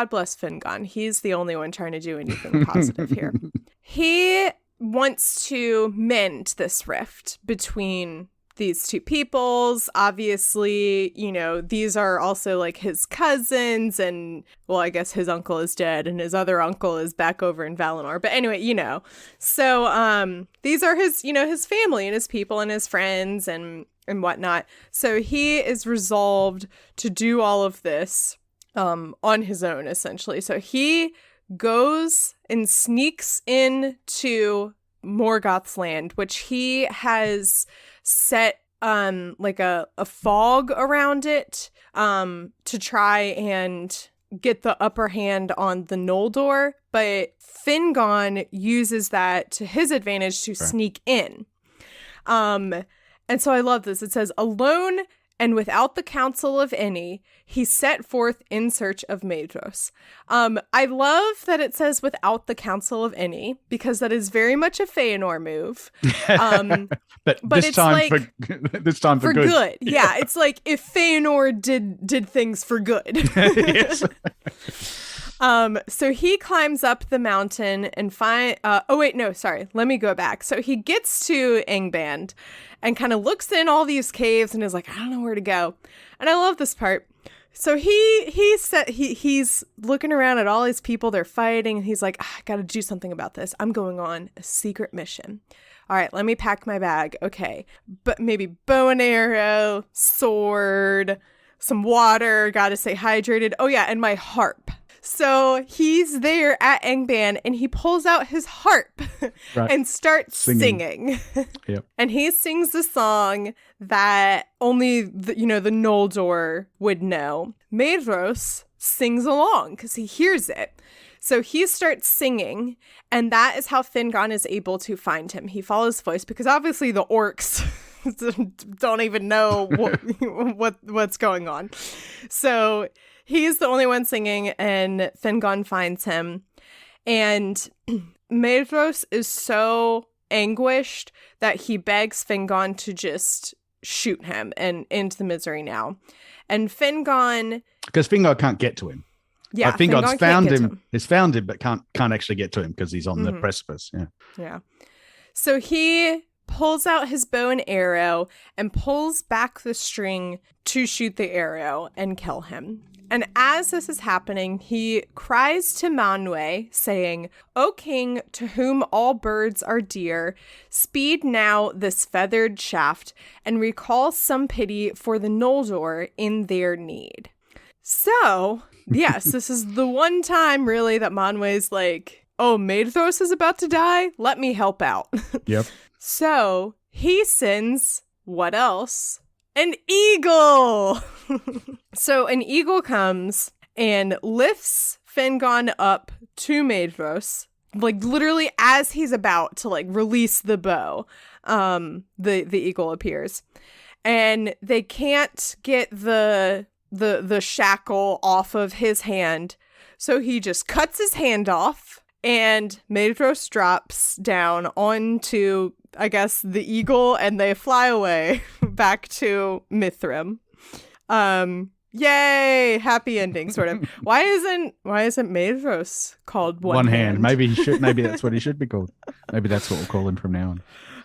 bless Fingon. He's the only one trying to do anything positive here. He wants to mend this rift between these two peoples. Obviously, these are also like his cousins, and well, I guess his uncle is dead and his other uncle is back over in Valinor. But anyway, so these are his, his family and his people and his friends and whatnot. So he is resolved to do all of this on his own, essentially. So he goes and sneaks into Morgoth's land, which he has set like a fog around it to try and get the upper hand on the Noldor. But Fingon uses that to his advantage to sneak in. And so I love this. It says, alone and without the counsel of any, he set forth in search of Maedhros. I love that it says without the counsel of any, because that is very much a Feanor move. But this time for good. Yeah, it's like if Feanor did things for good. Yes. So he climbs up the mountain and let me go back. So he gets to Angband and kind of looks in all these caves and is like, I don't know where to go. And I love this part. So he's looking around at all his people, they're fighting, and he's like, I gotta do something about this. I'm going on a secret mission. All right, let me pack my bag. Okay, but maybe bow and arrow, sword, some water, gotta stay hydrated. Oh yeah, and my harp. So he's there at Angband and he pulls out his harp Right. and starts singing. Yep. And he sings the song that only the Noldor would know. Maedhros sings along because he hears it. So he starts singing, and that is how Fingon is able to find him. He follows his voice because obviously the orcs don't even know what's going on. So he's the only one singing, and Fingon finds him. And Maedhros is so anguished that he begs Fingon to just shoot him and into the misery now. And Fingon... Because Fingon can't get to him. Yeah, Fingon's found him. He's found him, but can't actually get to him because he's on the precipice. Yeah. Yeah. So he pulls out his bow and arrow and pulls back the string to shoot the arrow and kill him. And as this is happening, he cries to Manwë, saying, "O king, to whom all birds are dear, speed now this feathered shaft, and recall some pity for the Noldor in their need." So, yes, this is the one time, really, that Manwë's like, oh, Maedhros is about to die? Let me help out. Yep. So, he sends, what else? An eagle! So, an eagle comes and lifts Fingon up to Maedhros, like, literally as he's about to, like, release the bow. The eagle appears. And they can't get the shackle off of his hand, so he just cuts his hand off, and Maedhros drops down onto, I guess, the eagle, and they fly away back to Mithrim. Yay, happy ending, sort of. Why isn't Maedhros called One Hand? Maybe that's what he should be called. Maybe that's what we'll call him from now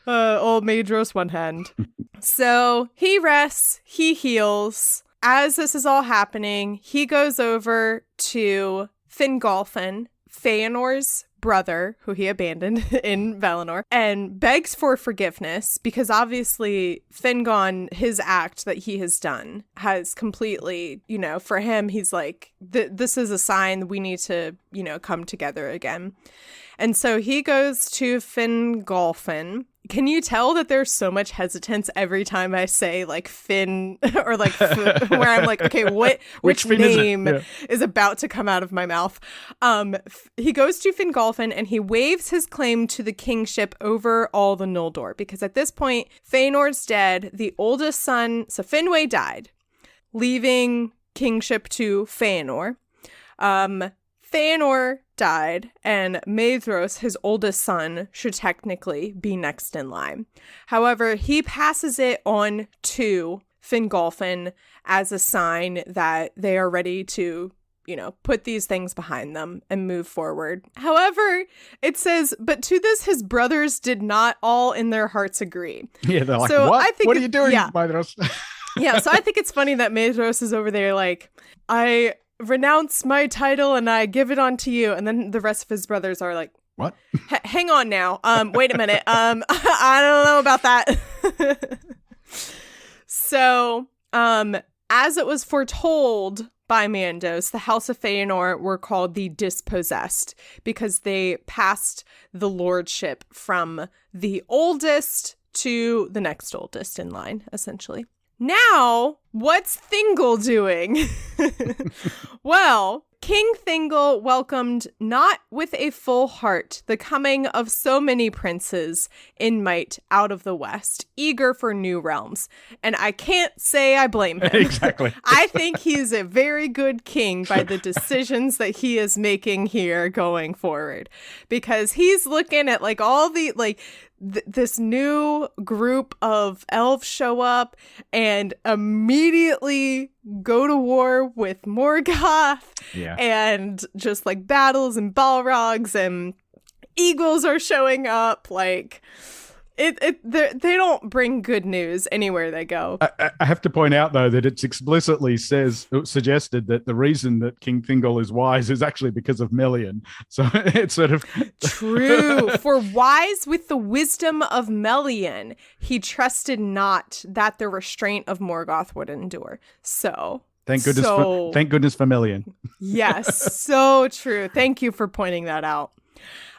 on. Old Maedhros One Hand. So he rests, he heals. As this is all happening, he goes over to Fingolfin, Feanor's brother, who he abandoned in Valinor, and begs for forgiveness because obviously Fingon, his act that he has done, has completely, for him, he's like, this is a sign we need to, come together again. And so he goes to Fingolfin. Can you tell that there's so much hesitance every time I say like Finn or like where I'm like, okay, which name is about to come out of my mouth? He goes to Fingolfin and he waives his claim to the kingship over all the Noldor because at this point, Feanor's dead. The oldest son, so Finwë died, leaving kingship to Feanor. Feanor died, and Maedhros, his oldest son, should technically be next in line. However, he passes it on to Fingolfin as a sign that they are ready to, put these things behind them and move forward. However, it says, but to this his brothers did not all in their hearts agree. Yeah, they're like, so what? What are you doing, Maedhros? Yeah, so I think it's funny that Maedhros is over there like, I renounce my title and I give it on to you. And then the rest of his brothers are like, what? Hang on now. Wait a minute. I don't know about that. So, as it was foretold by Mandos, the House of Feanor were called the Dispossessed because they passed the lordship from the oldest to the next oldest in line, essentially. Now, what's Thingol doing? Well, King Thingol welcomed not with a full heart the coming of so many princes in might out of the west, eager for new realms. And I can't say I blame him. Exactly. I think he's a very good king by the decisions that he is making here going forward. Because he's looking at like all the like this new group of elves show up and immediately go to war with Morgoth. Yeah. And just like battles and Balrogs and eagles are showing up. Like they don't bring good news anywhere they go. I have to point out though that it's explicitly suggested that the reason that King Thingol is wise is actually because of Melian. So it's sort of true. For wise with the wisdom of Melian, he trusted not that the restraint of Morgoth would endure. So thank goodness for Melian. Yes, so true. Thank you for pointing that out.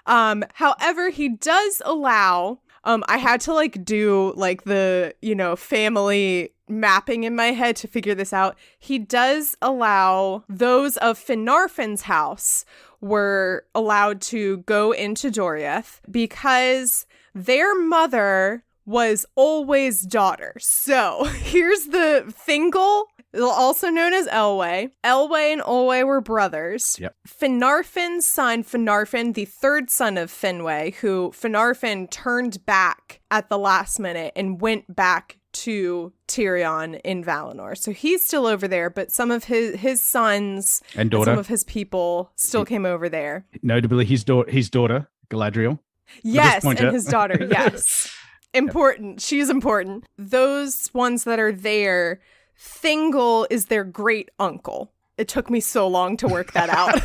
However, he does allow, I had to like do like the, family mapping in my head to figure this out. He does allow those of Finarfin's house were allowed to go into Doriath because their mother was always daughter. So here's the Thingol, also known as Elwë. Elwë and Olwë were brothers. Yep. Finarfin's son, Finarfin, the third son of Finwë, who Finarfin turned back at the last minute and went back to Tirion in Valinor. So he's still over there, but some of his sons and daughter, some of his people still came over there. Notably, his daughter, Galadriel. Yes, and his daughter, yes. Important. Yep. She's important. Those ones that are there, Thingol is their great uncle. It took me so long to work that out.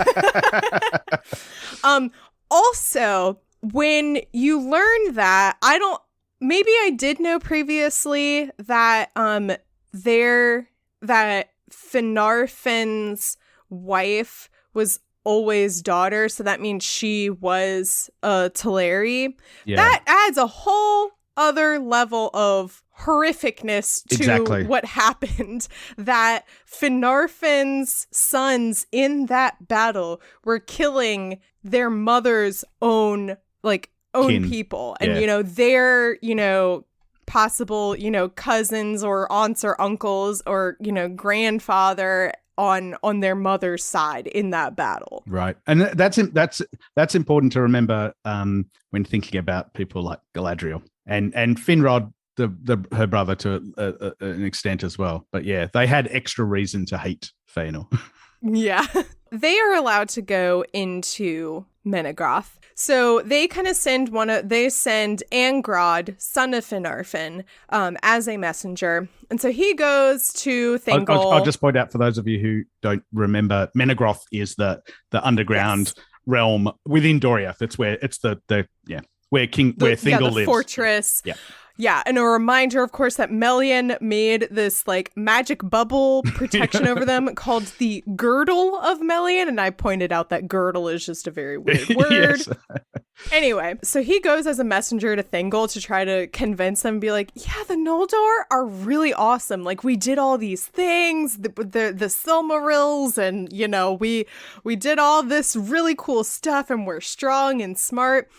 Also, when you learn that, maybe I did know previously that that Finarfin's wife was always daughter, so that means she was a Teleri. Yeah. That adds a whole other level of horrificness to what happened, that Finarfin's sons in that battle were killing their mother's own people. And, their, possible, cousins or aunts or uncles or, grandfather on their mother's side in that battle. Right. And that's important to remember when thinking about people like Galadriel and Finrod, her brother, to an extent as well. But yeah, they had extra reason to hate Feanor. Yeah. They are allowed to go into Menegroth. So they kind of send Angrod, son of Finarfin, as a messenger. And so he goes to Thingol. I'll just point out for those of you who don't remember, Menegroth is the underground realm within Doriath. It's where where Thingol lives. Fortress. Yeah. Yeah, and a reminder, of course, that Melian made this magic bubble protection over them called the Girdle of Melian, and I pointed out that girdle is just a very weird word. Yes. Anyway, so he goes as a messenger to Thingol to try to convince them, be like, yeah, the Noldor are really awesome. We did all these things, the Silmarills, and, we did all this really cool stuff, and we're strong and smart.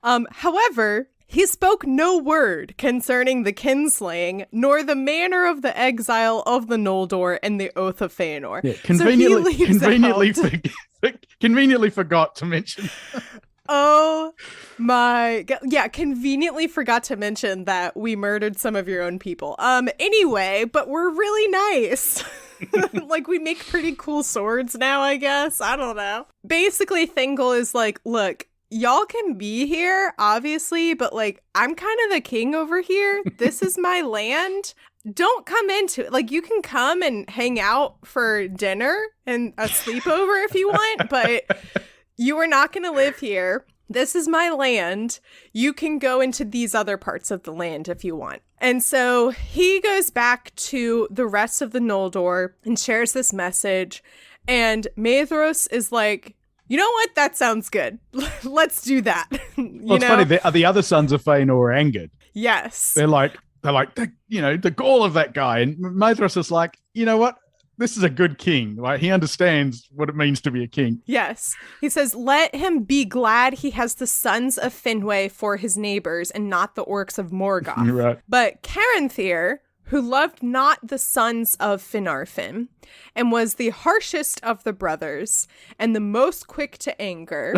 However, he spoke no word concerning the kinslaying, nor the manner of the exile of the Noldor and the Oath of Feanor. Yeah, conveniently forgot to mention. Oh my God. Yeah, conveniently forgot to mention that we murdered some of your own people. Anyway, but we're really nice. We make pretty cool swords now, I guess. I don't know. Basically, Thingol is like, look, y'all can be here, obviously, but I'm kind of the king over here. This is my land. Don't come into it. You can come and hang out for dinner and a sleepover if you want, but you are not going to live here. This is my land. You can go into these other parts of the land if you want. And so he goes back to the rest of the Noldor and shares this message. And Maedhros is like, you know what? That sounds good. Let's do that. It's funny. The other sons of Feanor are angered. Yes. They're like, the gall of that guy. And Maedhros is like, you know what? This is a good king, right? He understands what it means to be a king. Yes. He says, let him be glad he has the sons of Finwë for his neighbors and not the orcs of Morgoth. Right. But Caranthir, who loved not the sons of Finarfin, and was the harshest of the brothers, and the most quick to anger.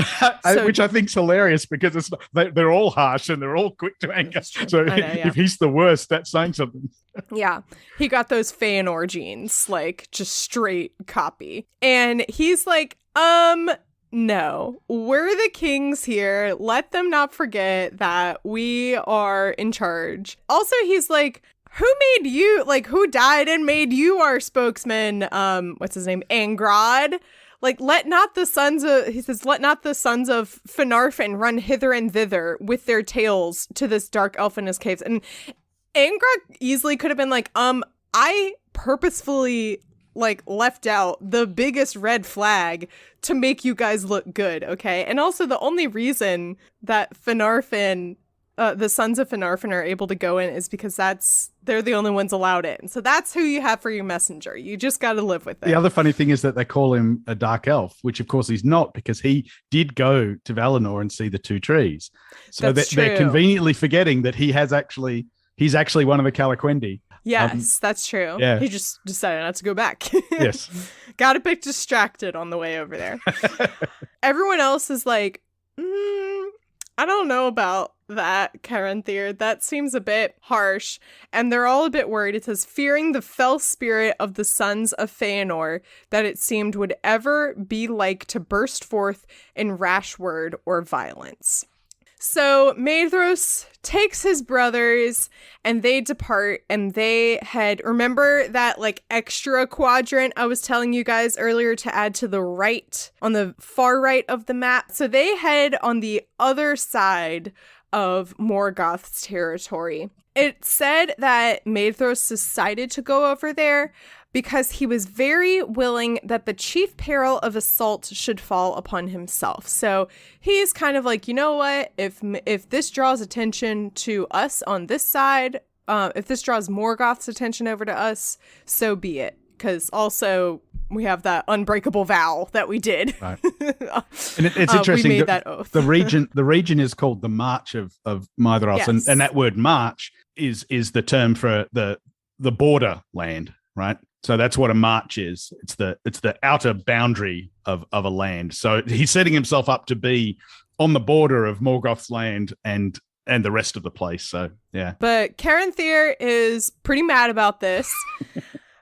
Which I think is hilarious, because they're all harsh and they're all quick to anger. So if he's the worst, that's saying something. Yeah, he got those Feanor genes, just straight copy. And he's like, no, we're the kings here. Let them not forget that we are in charge. Also, he's like, who made you, who died and made you our spokesman? What's his name? Angrod. Let not the sons of Finarfin run hither and thither with their tails to this dark elfiness caves. And Angrod easily could have been like, I purposefully like left out the biggest red flag to make you guys look good, okay? And also the only reason that Finarfin, the sons of Finarfin are able to go in is because they're the only ones allowed in. So that's who you have for your messenger. You just got to live with it. The other funny thing is that they call him a dark elf, which of course he's not, because he did go to Valinor and see the two trees. So they're conveniently forgetting that he's actually one of the Calaquendi. Yes, that's true. Yeah. He just decided not to go back. Yes. Got a bit distracted on the way over there. Everyone else is like, I don't know about that, Caranthir. That seems a bit harsh. And they're all a bit worried. It says, fearing the fell spirit of the sons of Feanor, that it seemed would ever be like to burst forth in rash word or violence. So Maedhros takes his brothers and they depart and they head. Remember that like extra quadrant I was telling you guys earlier to add to the right, on the far right of the map? So they head on the other side of Morgoth's territory. It said that Maedhros decided to go over there because he was very willing that the chief peril of assault should fall upon himself. So he's kind of like, you know what? If this draws attention to us on this side, if this draws Morgoth's attention over to us, so be it. Because also we have that unbreakable vow that we did. Right. And it's interesting. We made that oath. the region is called the March of Maedhros, Yes. and that word march is the term for the border land, right? So that's what a march is. It's the outer boundary of a land. So he's setting himself up to be on the border of Morgoth's land and the rest of the place. So yeah. But Caranthir is pretty mad about this.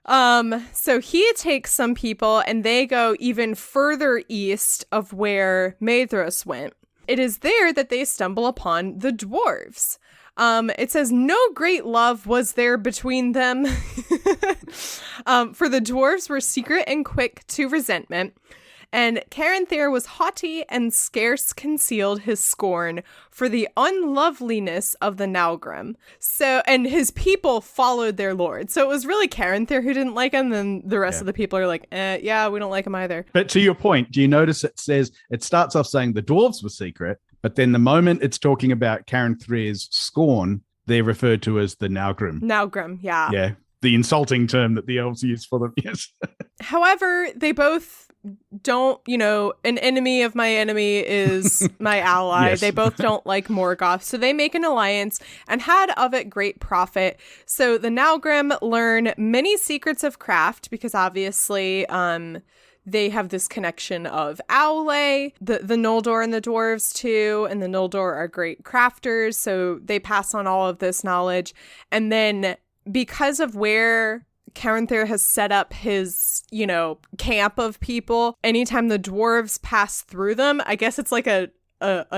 So he takes some people and they go even further east of where Maedhros went. It is there that they stumble upon the dwarves. It says, no great love was there between them. For the dwarves were secret and quick to resentment. And Caranthir was haughty and scarce concealed his scorn for the unloveliness of the Naugrim. So, and his people followed their lord. So it was really Caranthir who didn't like him, and the rest of the people are like, yeah, we don't like him either. But to your point, do you notice it starts off saying the dwarves were secret, but then the moment it's talking about Caranthir's scorn, they're referred to as the Naugrim. Naugrim, yeah. Yeah, the insulting term that the elves use for them, yes. However, they both don't, an enemy of my enemy is my ally. Yes. They both don't like Morgoth. So they make an alliance and had of it great profit. So the Naugrim learn many secrets of craft because obviously they have this connection of Aule, the Noldor and the dwarves too. And the Noldor are great crafters. So they pass on all of this knowledge. And then because of where Caranthir has set up his, camp of people, anytime the dwarves pass through them, I guess it's like a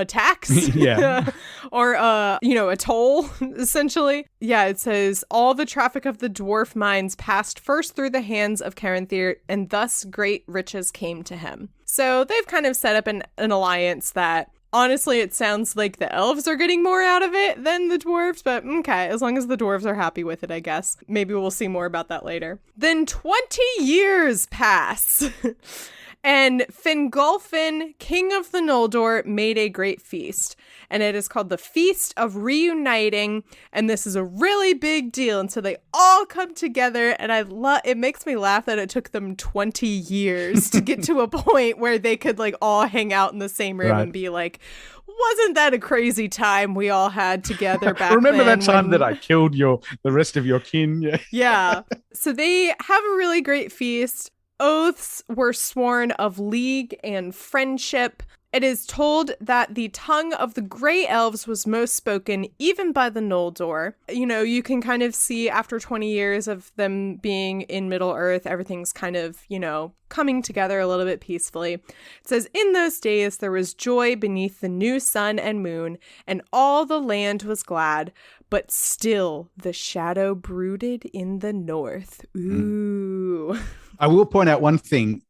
tax. Yeah. Or, a toll, essentially. Yeah, it says, all the traffic of the dwarf mines passed first through the hands of Caranthir, and thus great riches came to him. So they've kind of set up an alliance that, honestly, it sounds like the elves are getting more out of it than the dwarves, but okay, as long as the dwarves are happy with it, I guess. Maybe we'll see more about that later. Then 20 years pass, and Fingolfin, king of the Noldor, made a great feast, and it is called the Feast of Reuniting, and this is a really big deal, and so they all come together, and it makes me laugh that it took them 20 years to get to a point where they could all hang out in the same room and be like, wasn't that a crazy time we all had together back Remember then? that time that I killed the rest of your kin? Yeah. Yeah. So they have a really great feast. Oaths were sworn of league and friendship. It is told that the tongue of the Grey Elves was most spoken even by the Noldor. You can kind of see after 20 years of them being in Middle-earth, everything's kind of, coming together a little bit peacefully. It says, in those days there was joy beneath the new sun and moon, and all the land was glad, but still the shadow brooded in the north. Ooh. I will point out one thing.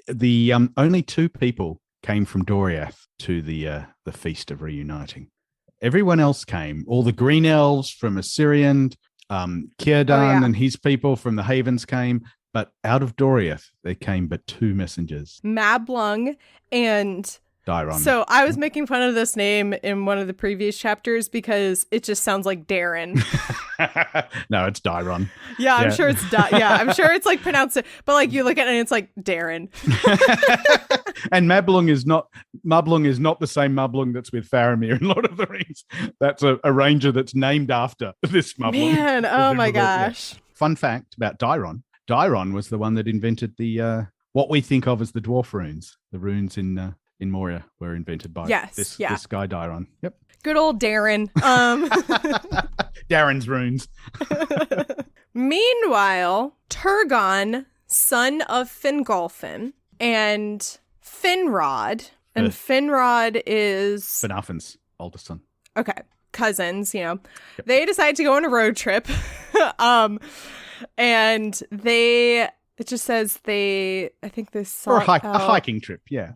The only two people came from Doriath to the Feast of Reuniting. Everyone else came. All the green elves from Assyrian, Círdan and his people from the Havens came. But out of Doriath there came but 2 messengers. Mablung and Dairon. So I was making fun of this name in one of the previous chapters because it just sounds like Darren. No, it's Dairon. Yeah, I'm sure it's I'm sure it's like pronounced it, but like you look at it and it's like Darren. And Mablung is not the same Mablung that's with Faramir in Lord of the Rings. That's a ranger that's named after this Mablung. Man, oh my gosh. Yeah. Fun fact about Dairon. Dairon was the one that invented the what we think of as the dwarf runes. The runes in Moria were invented by this guy Dairon. Yep. Good old Darren. Darren's runes. Meanwhile, Turgon, son of Fingolfin, and Finrod, and Finrod is Finarfin's oldest son. Okay, cousins, Yep. They decide to go on a road trip. And it just says I think they saw a hiking trip, yeah.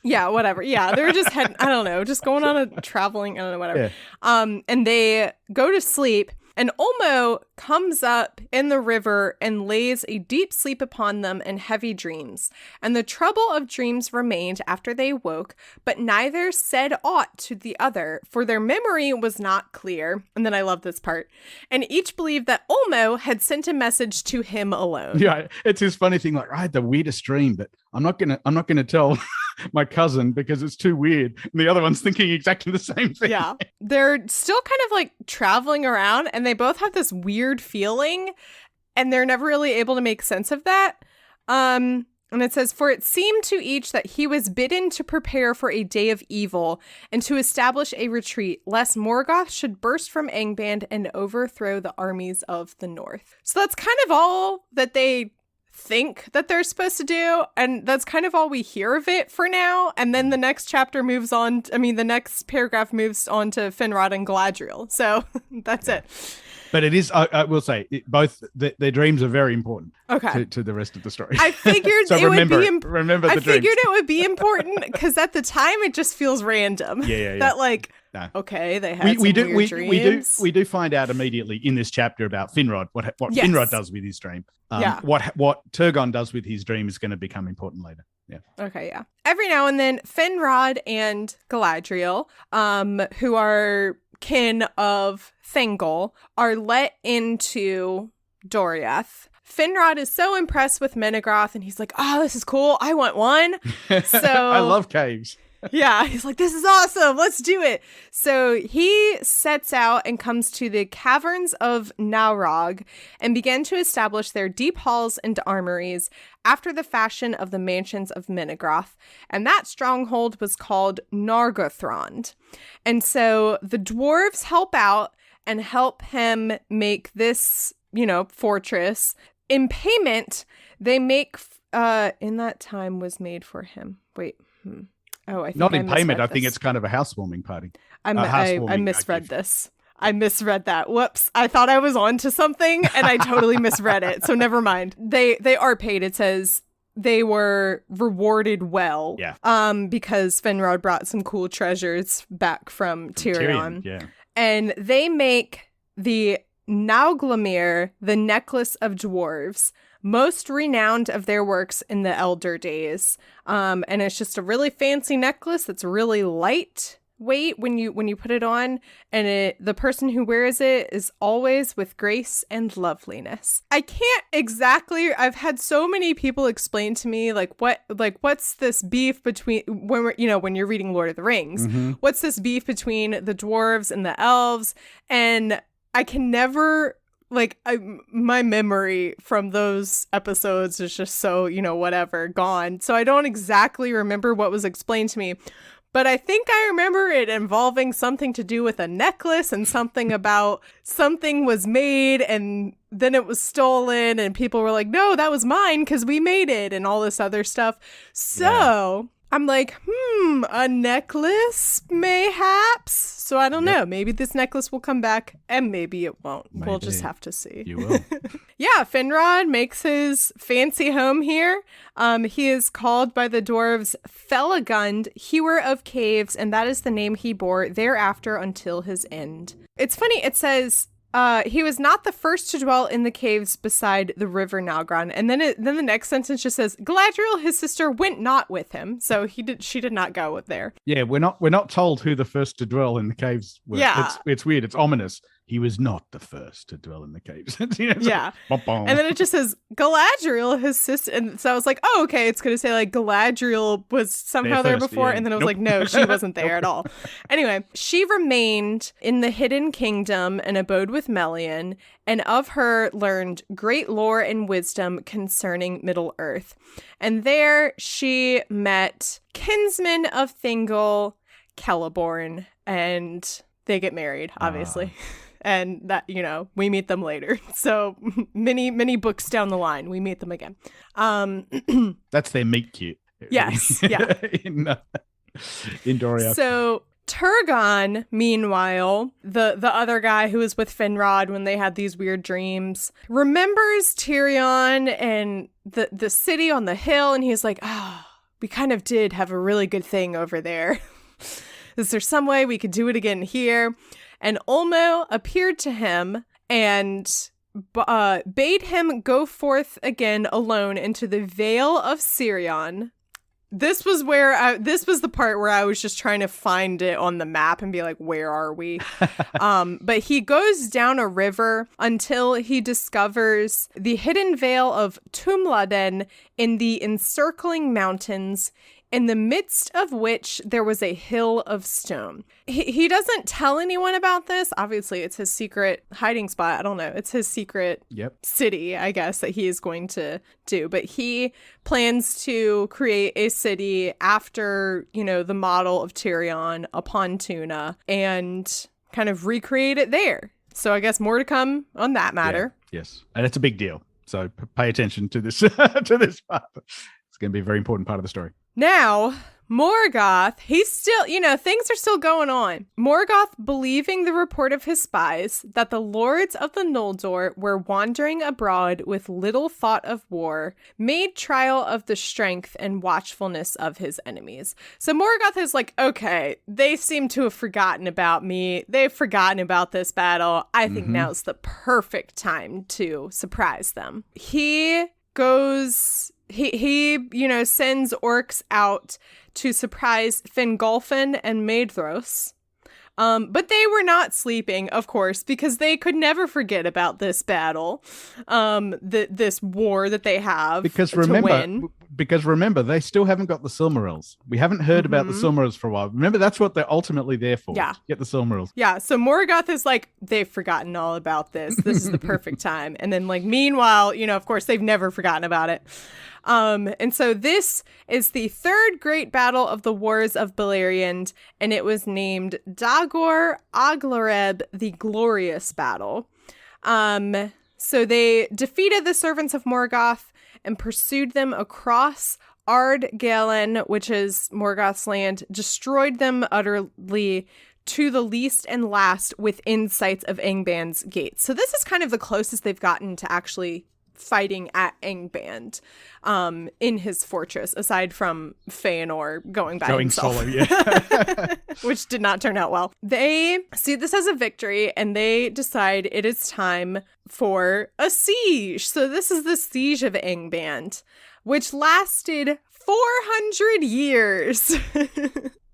Yeah, whatever. Yeah, they're just just going on a traveling, whatever. Yeah. And they go to sleep, and Ulmo comes up in the river and lays a deep sleep upon them in heavy dreams. And the trouble of dreams remained after they woke, but neither said aught to the other, for their memory was not clear. And then I love this part. And each believed that Ulmo had sent a message to him alone. Yeah, it's his funny thing. Like, I had the weirdest dream, but I'm not gonna tell my cousin because it's too weird. And the other one's thinking exactly the same thing. Yeah. They're still kind of like traveling around, and they both have this weird feeling, and they're never really able to make sense of that. And it says, for it seemed to each that he was bidden to prepare for a day of evil and to establish a retreat, lest Morgoth should burst from Angband and overthrow the armies of the north. So that's kind of all that they think that they're supposed to do, and that's kind of all we hear of it for now. And then the next chapter moves on, the next paragraph moves on to Finrod and Galadriel, so that's it. But it is, I will say, both their dreams are very important to the rest of the story. I figured so remember the dreams. Figured it would be important because at the time it just feels random. Yeah. That okay, they had dreams. We do find out immediately in this chapter about Finrod, what Finrod does with his dream. What Turgon does with his dream is going to become important later. Yeah. Okay, yeah. Every now and then, Finrod and Galadriel, who are kin of Thengol, are let into Doriath. Finrod is so impressed with Menegroth, and he's like, oh, this is cool. I want one. So I love caves. Yeah, he's like, this is awesome. Let's do it. So he sets out and comes to the caverns of Naurog and began to establish their deep halls and armories after the fashion of the mansions of Menegroth. And that stronghold was called Nargothrond. And so the dwarves help out and help him make this, fortress. In payment, they make, in that time was made for him. Oh, I think not in payment. I think it's kind of a housewarming party. I misread this. I misread that. Whoops. I thought I was on to something and I totally misread it. So never mind. They are paid. It says they were rewarded well. Yeah. Because Finrod brought some cool treasures back from Tyrion. Yeah. And they make the Nauglamir, the necklace of dwarves, most renowned of their works in the Elder Days. And it's just a really fancy necklace that's really lightweight when you put it on, and the person who wears it is always with grace and loveliness. I can't exactly, I've had so many people explain to me what's this beef between when you're reading Lord of the Rings, what's this beef between the dwarves and the elves, and I can never my memory from those episodes is just so, whatever, gone. So I don't exactly remember what was explained to me, but I think I remember it involving something to do with a necklace and something about something was made and then it was stolen and people were like, no, that was mine because we made it and all this other stuff. So I'm like, a necklace, mayhaps. So I don't know. Maybe this necklace will come back and maybe it won't. Maybe. We'll just have to see. You will. Yeah, Finrod makes his fancy home here. He is called by the dwarves Felagund, Hewer of Caves, and that is the name he bore thereafter until his end. It's funny, it says he was not the first to dwell in the caves beside the river Nalgron. And then the next sentence just says, Galadriel, his sister, went not with him. So she did not go there. Yeah, we're not told who the first to dwell in the caves were. Yeah. It's weird. It's ominous. He was not the first to dwell in the caves. Yeah. And then it just says Galadriel, his sister. And so I was like, oh, okay, it's going to say like Galadriel was somehow there before. Yeah. And then I was like, no, she wasn't there at all. Anyway, she remained in the hidden kingdom and abode with Melian, and of her learned great lore and wisdom concerning Middle Earth. And there she met kinsman of Thingol, Celeborn, and they get married, obviously. And that, we meet them later. So many books down the line, we meet them again. That's their meet cute. Yes, yeah. in Doria. So Turgon, meanwhile, the other guy who was with Finrod when they had these weird dreams, remembers Tyrion and the city on the hill, and he's like, we kind of did have a really good thing over there. Is there some way we could do it again here? And Ulmo appeared to him and bade him go forth again alone into the Vale of Sirion. This was the part where I was just trying to find it on the map and be like, where are we? But he goes down a river until he discovers the hidden Vale of Tumladen in the encircling mountains, in the midst of which there was a hill of stone. He doesn't tell anyone about this. Obviously, it's his secret hiding spot. I don't know. It's his secret city, I guess, that he is going to do. But he plans to create a city after, the model of Tyrion upon Tuna and kind of recreate it there. So I guess more to come on that matter. Yeah, yes. And it's a big deal. So pay attention to this to this part. It's going to be a very important part of the story. Now, Morgoth, he's still, things are still going on. Morgoth, believing the report of his spies that the lords of the Noldor were wandering abroad with little thought of war, made trial of the strength and watchfulness of his enemies. So Morgoth is like, okay, they seem to have forgotten about me. They've forgotten about this battle. I think now's the perfect time to surprise them. He goes... He sends orcs out to surprise Fingolfin and Maedhros. But they were not sleeping, of course, because they could never forget about this battle, this war that they have to win. Because remember, they still haven't got the Silmarils. We haven't heard about the Silmarils for a while. Remember, that's what they're ultimately there for. Yeah. Get the Silmarils. Yeah, so Morgoth is like, they've forgotten all about this. This is the perfect time. And then, meanwhile, of course, they've never forgotten about it. And so this is the third great battle of the Wars of Beleriand, and it was named Dagor Aglareb, the Glorious Battle. So they defeated the servants of Morgoth and pursued them across Ardgalen, which is Morgoth's land, destroyed them utterly to the least and last within sight of Angband's gates. So this is kind of the closest they've gotten to actually fighting at Angband in his fortress, aside from Feanor going himself. Solo, yeah. Which did not turn out well. They see this as a victory and they decide it is time for a siege. So this is the siege of Angband, which lasted 400 years.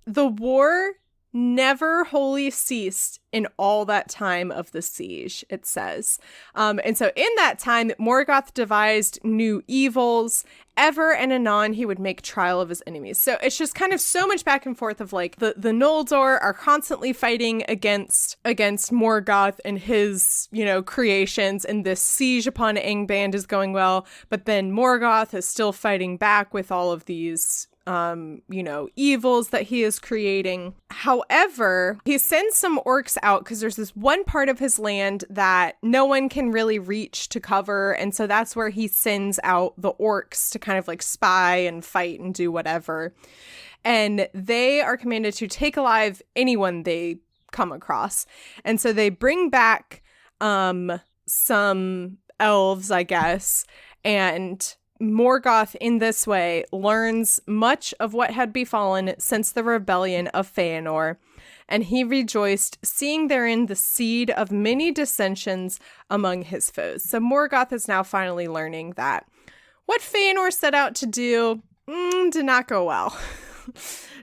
The war never wholly ceased in all that time of the siege, it says. And so in that time, Morgoth devised new evils. Ever and anon, he would make trial of his enemies. So it's just kind of so much back and forth of the Noldor are constantly fighting against Morgoth and his, creations, and this siege upon Angband is going well. But then Morgoth is still fighting back with all of these evils that he is creating. However, he sends some orcs out because there's this one part of his land that no one can really reach to cover. And so that's where he sends out the orcs to kind of spy and fight and do whatever. And they are commanded to take alive anyone they come across. And so they bring back some elves, I guess, and Morgoth, in this way, learns much of what had befallen since the rebellion of Feanor, and he rejoiced, seeing therein the seed of many dissensions among his foes. So Morgoth is now finally learning that what Feanor set out to do did not go well.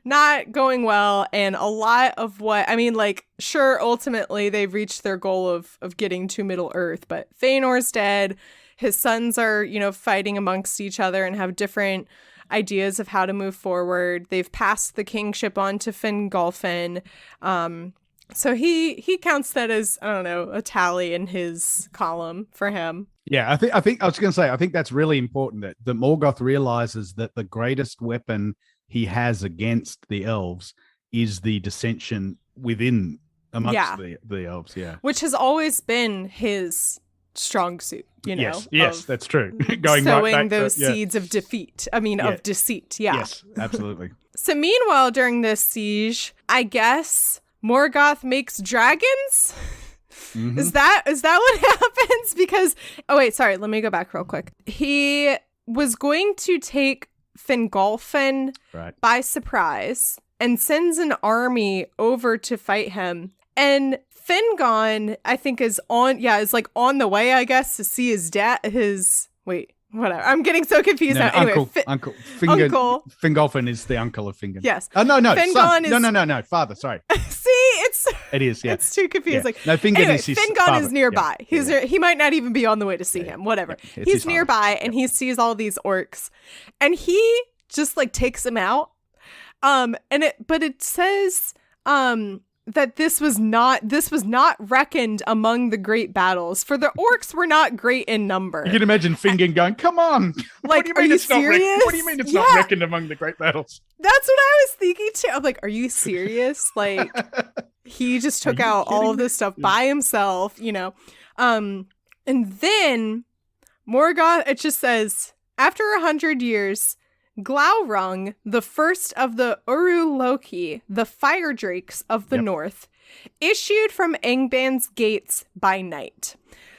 Not going well, and a lot of what, I mean, like, sure, ultimately they've reached their goal of getting to Middle-earth, but Feanor's dead. His sons are, fighting amongst each other and have different ideas of how to move forward. They've passed the kingship on to Fingolfin. So he counts that as, I don't know, a tally in his column for him. Yeah, I think I was going to say, I think that's really important that Morgoth realizes that the greatest weapon he has against the elves is the dissension within amongst the elves. Yeah, which has always been his strong suit. Yes, that's true. Going sowing right back those seeds of defeat. I mean, of deceit. Yeah. Yes, absolutely. So meanwhile, during this siege, I guess Morgoth makes dragons. Mm-hmm. Is that what happens? Because, let me go back real quick. He was going to take Fingolfin by surprise and sends an army over to fight him. And Fingon, I think, is on the way, I guess, to see his dad. Whatever. I'm getting so confused now. Anyway, Uncle. Fingolfin is the uncle of Fingon. Yes. Oh, no. Fingon is... No. Father, sorry. See, it is, yeah. It's too confusing. Yeah. No, Fingon is his Fingon father. is nearby. Yeah. He might not even be on the way to see him. Whatever. Yeah, he's nearby, and he sees all these orcs. And he just, takes them out. But it says... that this was not reckoned among the great battles, for the orcs were not great in number. You can imagine Fingon going, "Come on, what do you mean it's serious? What do you mean it's not reckoned among the great battles?" That's what I was thinking too. I'm like, "Are you serious?" He just took out all of this stuff by himself, And then Morgoth, it just says, after 100 years. Glaurung, the first of the Uruk-loki, the fire drakes of the north, issued from Angband's gates by night.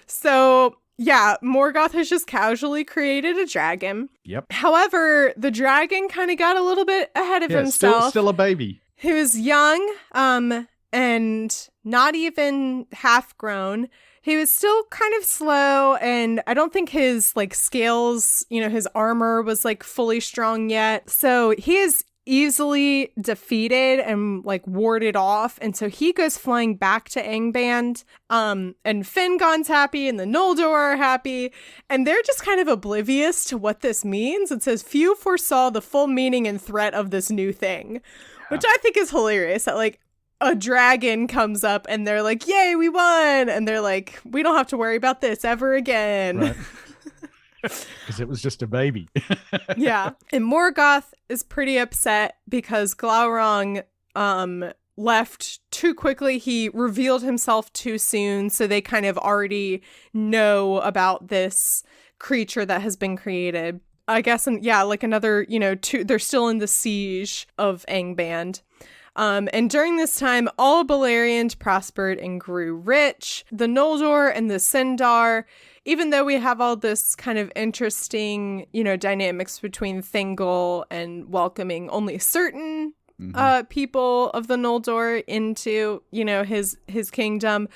So, Morgoth has just casually created a dragon. Yep. However, the dragon kind of got a little bit ahead of himself. Still a baby. He was young, and not even half grown. He was still kind of slow, and I don't think his scales, his armor was fully strong yet. So he is easily defeated and warded off, and so he goes flying back to Angband. And Fingon's happy, and the Noldor are happy, and they're just kind of oblivious to what this means. It says few foresaw the full meaning and threat of this new thing, which I think is hilarious. That a dragon comes up and they're like, "Yay, we won!" And they're like, "We don't have to worry about this ever again." Right. Because it was just a baby. Yeah. And Morgoth is pretty upset because Glaurung left too quickly. He revealed himself too soon. So they kind of already know about this creature that has been created. I guess, another, they're still in the siege of Angband. And during this time, all Beleriand prospered and grew rich. The Noldor and the Sindar, even though we have all this kind of interesting, dynamics between Thingol and welcoming only certain people of the Noldor into, his kingdom,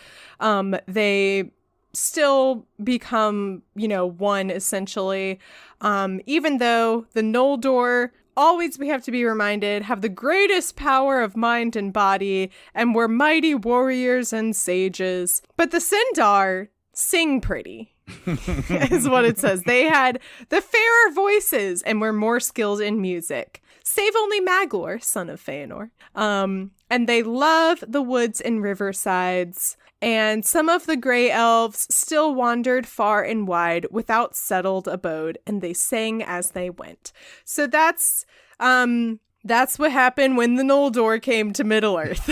they still become, one essentially. Even though the Noldor, always, we have to be reminded, have the greatest power of mind and body, and were mighty warriors and sages. But the Sindar sing pretty, is what it says. They had the fairer voices and were more skilled in music, save only Maglor, son of Feanor. And they love the woods and riversides. And some of the gray elves still wandered far and wide without settled abode, and they sang as they went. So that's what happened when the Noldor came to Middle-earth.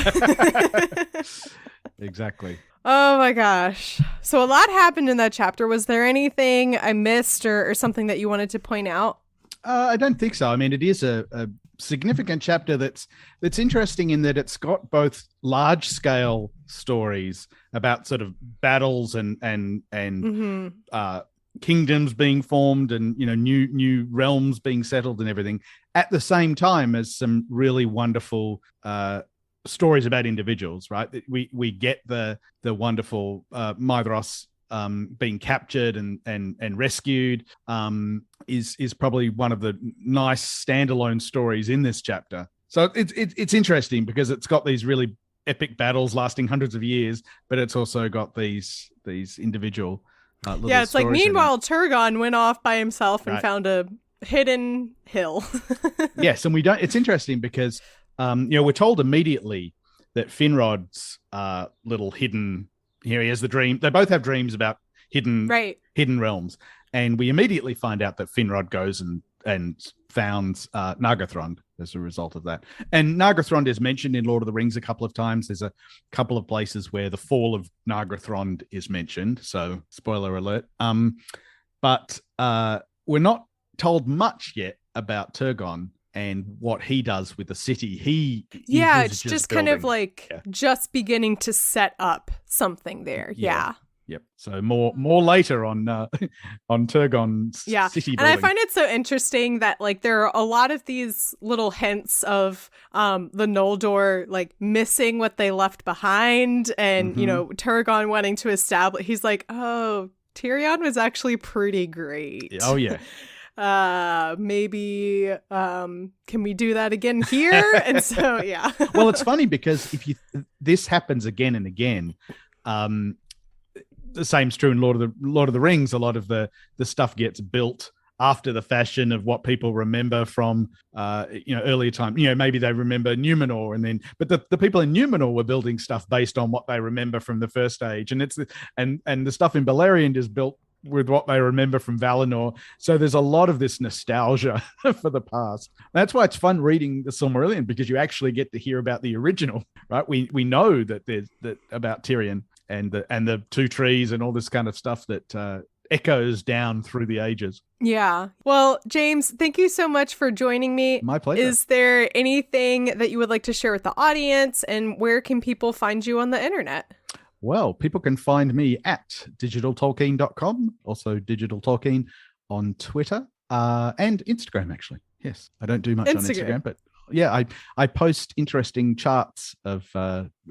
Exactly. Oh my gosh. So a lot happened in that chapter. Was there anything I missed or something that you wanted to point out? I don't think so. I mean, it is a significant chapter that's interesting in that it's got both large scale stories about sort of battles and kingdoms being formed and new realms being settled and everything, at the same time as some really wonderful stories about individuals, right? We get the wonderful Maedhros being captured and rescued, is probably one of the nice standalone stories in this chapter. So it's interesting because it's got these really epic battles lasting hundreds of years, but it's also got these individual little it's like, stories in it. meanwhile, Turgon went off by himself and Right. found a hidden hill. Yes, and we don't. It's interesting because we're told immediately that Finrod's little hidden. Here he has the dream. They both have dreams about hidden realms, and we immediately find out that Finrod goes and founds Nargothrond as a result of that. And Nargothrond is mentioned in Lord of the Rings a couple of times. There's a couple of places where the fall of Nargothrond is mentioned. So spoiler alert. But we're not told much yet about Turgon and what he does with the city. It's just kind of like just beginning to set up something there. Yeah. Yep. So more later on Turgon's city building. And I find it so interesting that like there are a lot of these little hints of the Noldor like missing what they left behind, and Turgon wanting to establish. He's like, oh, Tyrion was actually pretty great. Oh yeah. Maybe can we do that again here? And so Well, it's funny because if this happens again and again. The same's true in Lord of the Rings. A lot of the stuff gets built after the fashion of what people remember from earlier time. Maybe they remember Numenor, but the people in Numenor were building stuff based on what they remember from the First Age, and the stuff in Beleriand is built with what they remember from Valinor. So there's a lot of this nostalgia for the past. That's why it's fun reading the Silmarillion, because you actually get to hear about the original, right? We know that there's that about Tyrion and the two trees and all this kind of stuff that echoes down through the ages. Yeah. Well, James, thank you so much for joining me. My pleasure. Is there anything that you would like to share with the audience, and where can people find you on the internet? Well, people can find me at digitaltolkien.com, also Digital Tolkien on Twitter and Instagram, actually. Yes, I don't do much on Instagram, but yeah, I post interesting charts of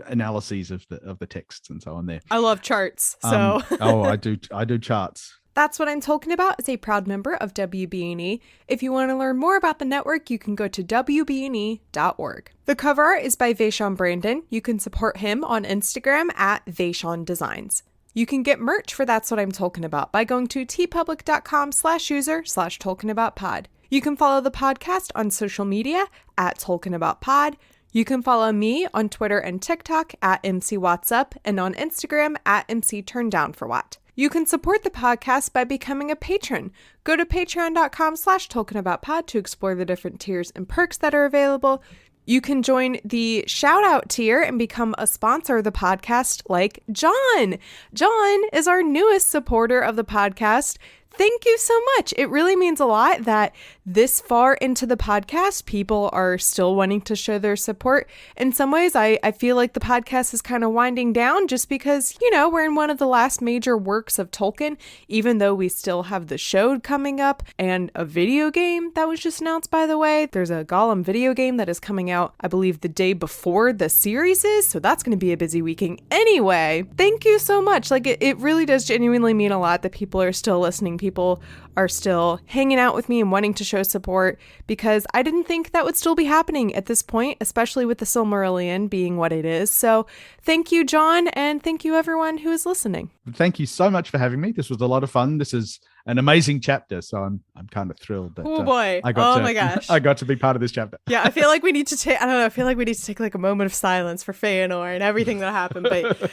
analyses of the texts and so on there. I love charts. So I do charts. That's What I'm Talking About is a proud member of WBNE. If you want to learn more about the network, you can go to wbne.org. The cover art is by Vaishon Brandon. You can support him on Instagram at Vaishon Designs. You can get merch for That's What I'm Talking About by going to tpublic.com/user/talkingaboutpod. You can follow the podcast on social media at TolkienAboutPod. You can follow me on Twitter and TikTok at MCWhatsup and on Instagram at MCTurndownForWhat. You can support the podcast by becoming a patron. Go to patreon.com/TolkienAboutPod to explore the different tiers and perks that are available. You can join the shout out tier and become a sponsor of the podcast, like John. John is our newest supporter of the podcast. Thank you so much. It really means a lot that this far into the podcast, people are still wanting to show their support. In some ways, I feel like the podcast is kind of winding down just because, we're in one of the last major works of Tolkien, even though we still have the show coming up and a video game that was just announced, by the way. There's a Gollum video game that is coming out, I believe, the day before the series is. So that's going to be a busy weekend. Anyway, thank you so much. Like, it really does genuinely mean a lot that people are still listening. People are still hanging out with me and wanting to show support, because I didn't think that would still be happening at this point, especially with the Silmarillion being what it is. So thank you, John, and thank you everyone who is listening. Thank you so much for having me. This was a lot of fun. This is an amazing chapter, so I'm kind of thrilled that oh boy, my gosh, I got to be part of this chapter. Yeah, I feel like we need to take I feel like we need to take like a moment of silence for Feanor and everything that happened. But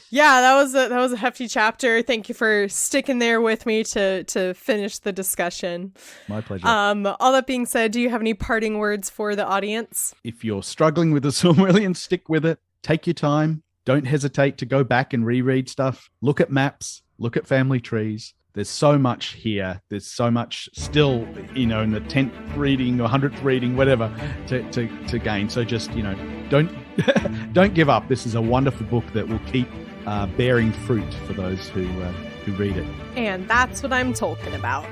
yeah, that was a hefty chapter. Thank you for sticking there with me to finish the discussion. My pleasure. All that being said, do you have any parting words for the audience? If you're struggling with the Silmarillion, stick with it. Take your time. Don't hesitate to go back and reread stuff. Look at maps. Look at family trees. There's so much here. There's so much still, in the 10th reading or 100th reading, whatever, to gain. So just, don't don't give up. This is a wonderful book that will keep bearing fruit for those who who read it. And that's what I'm talking about.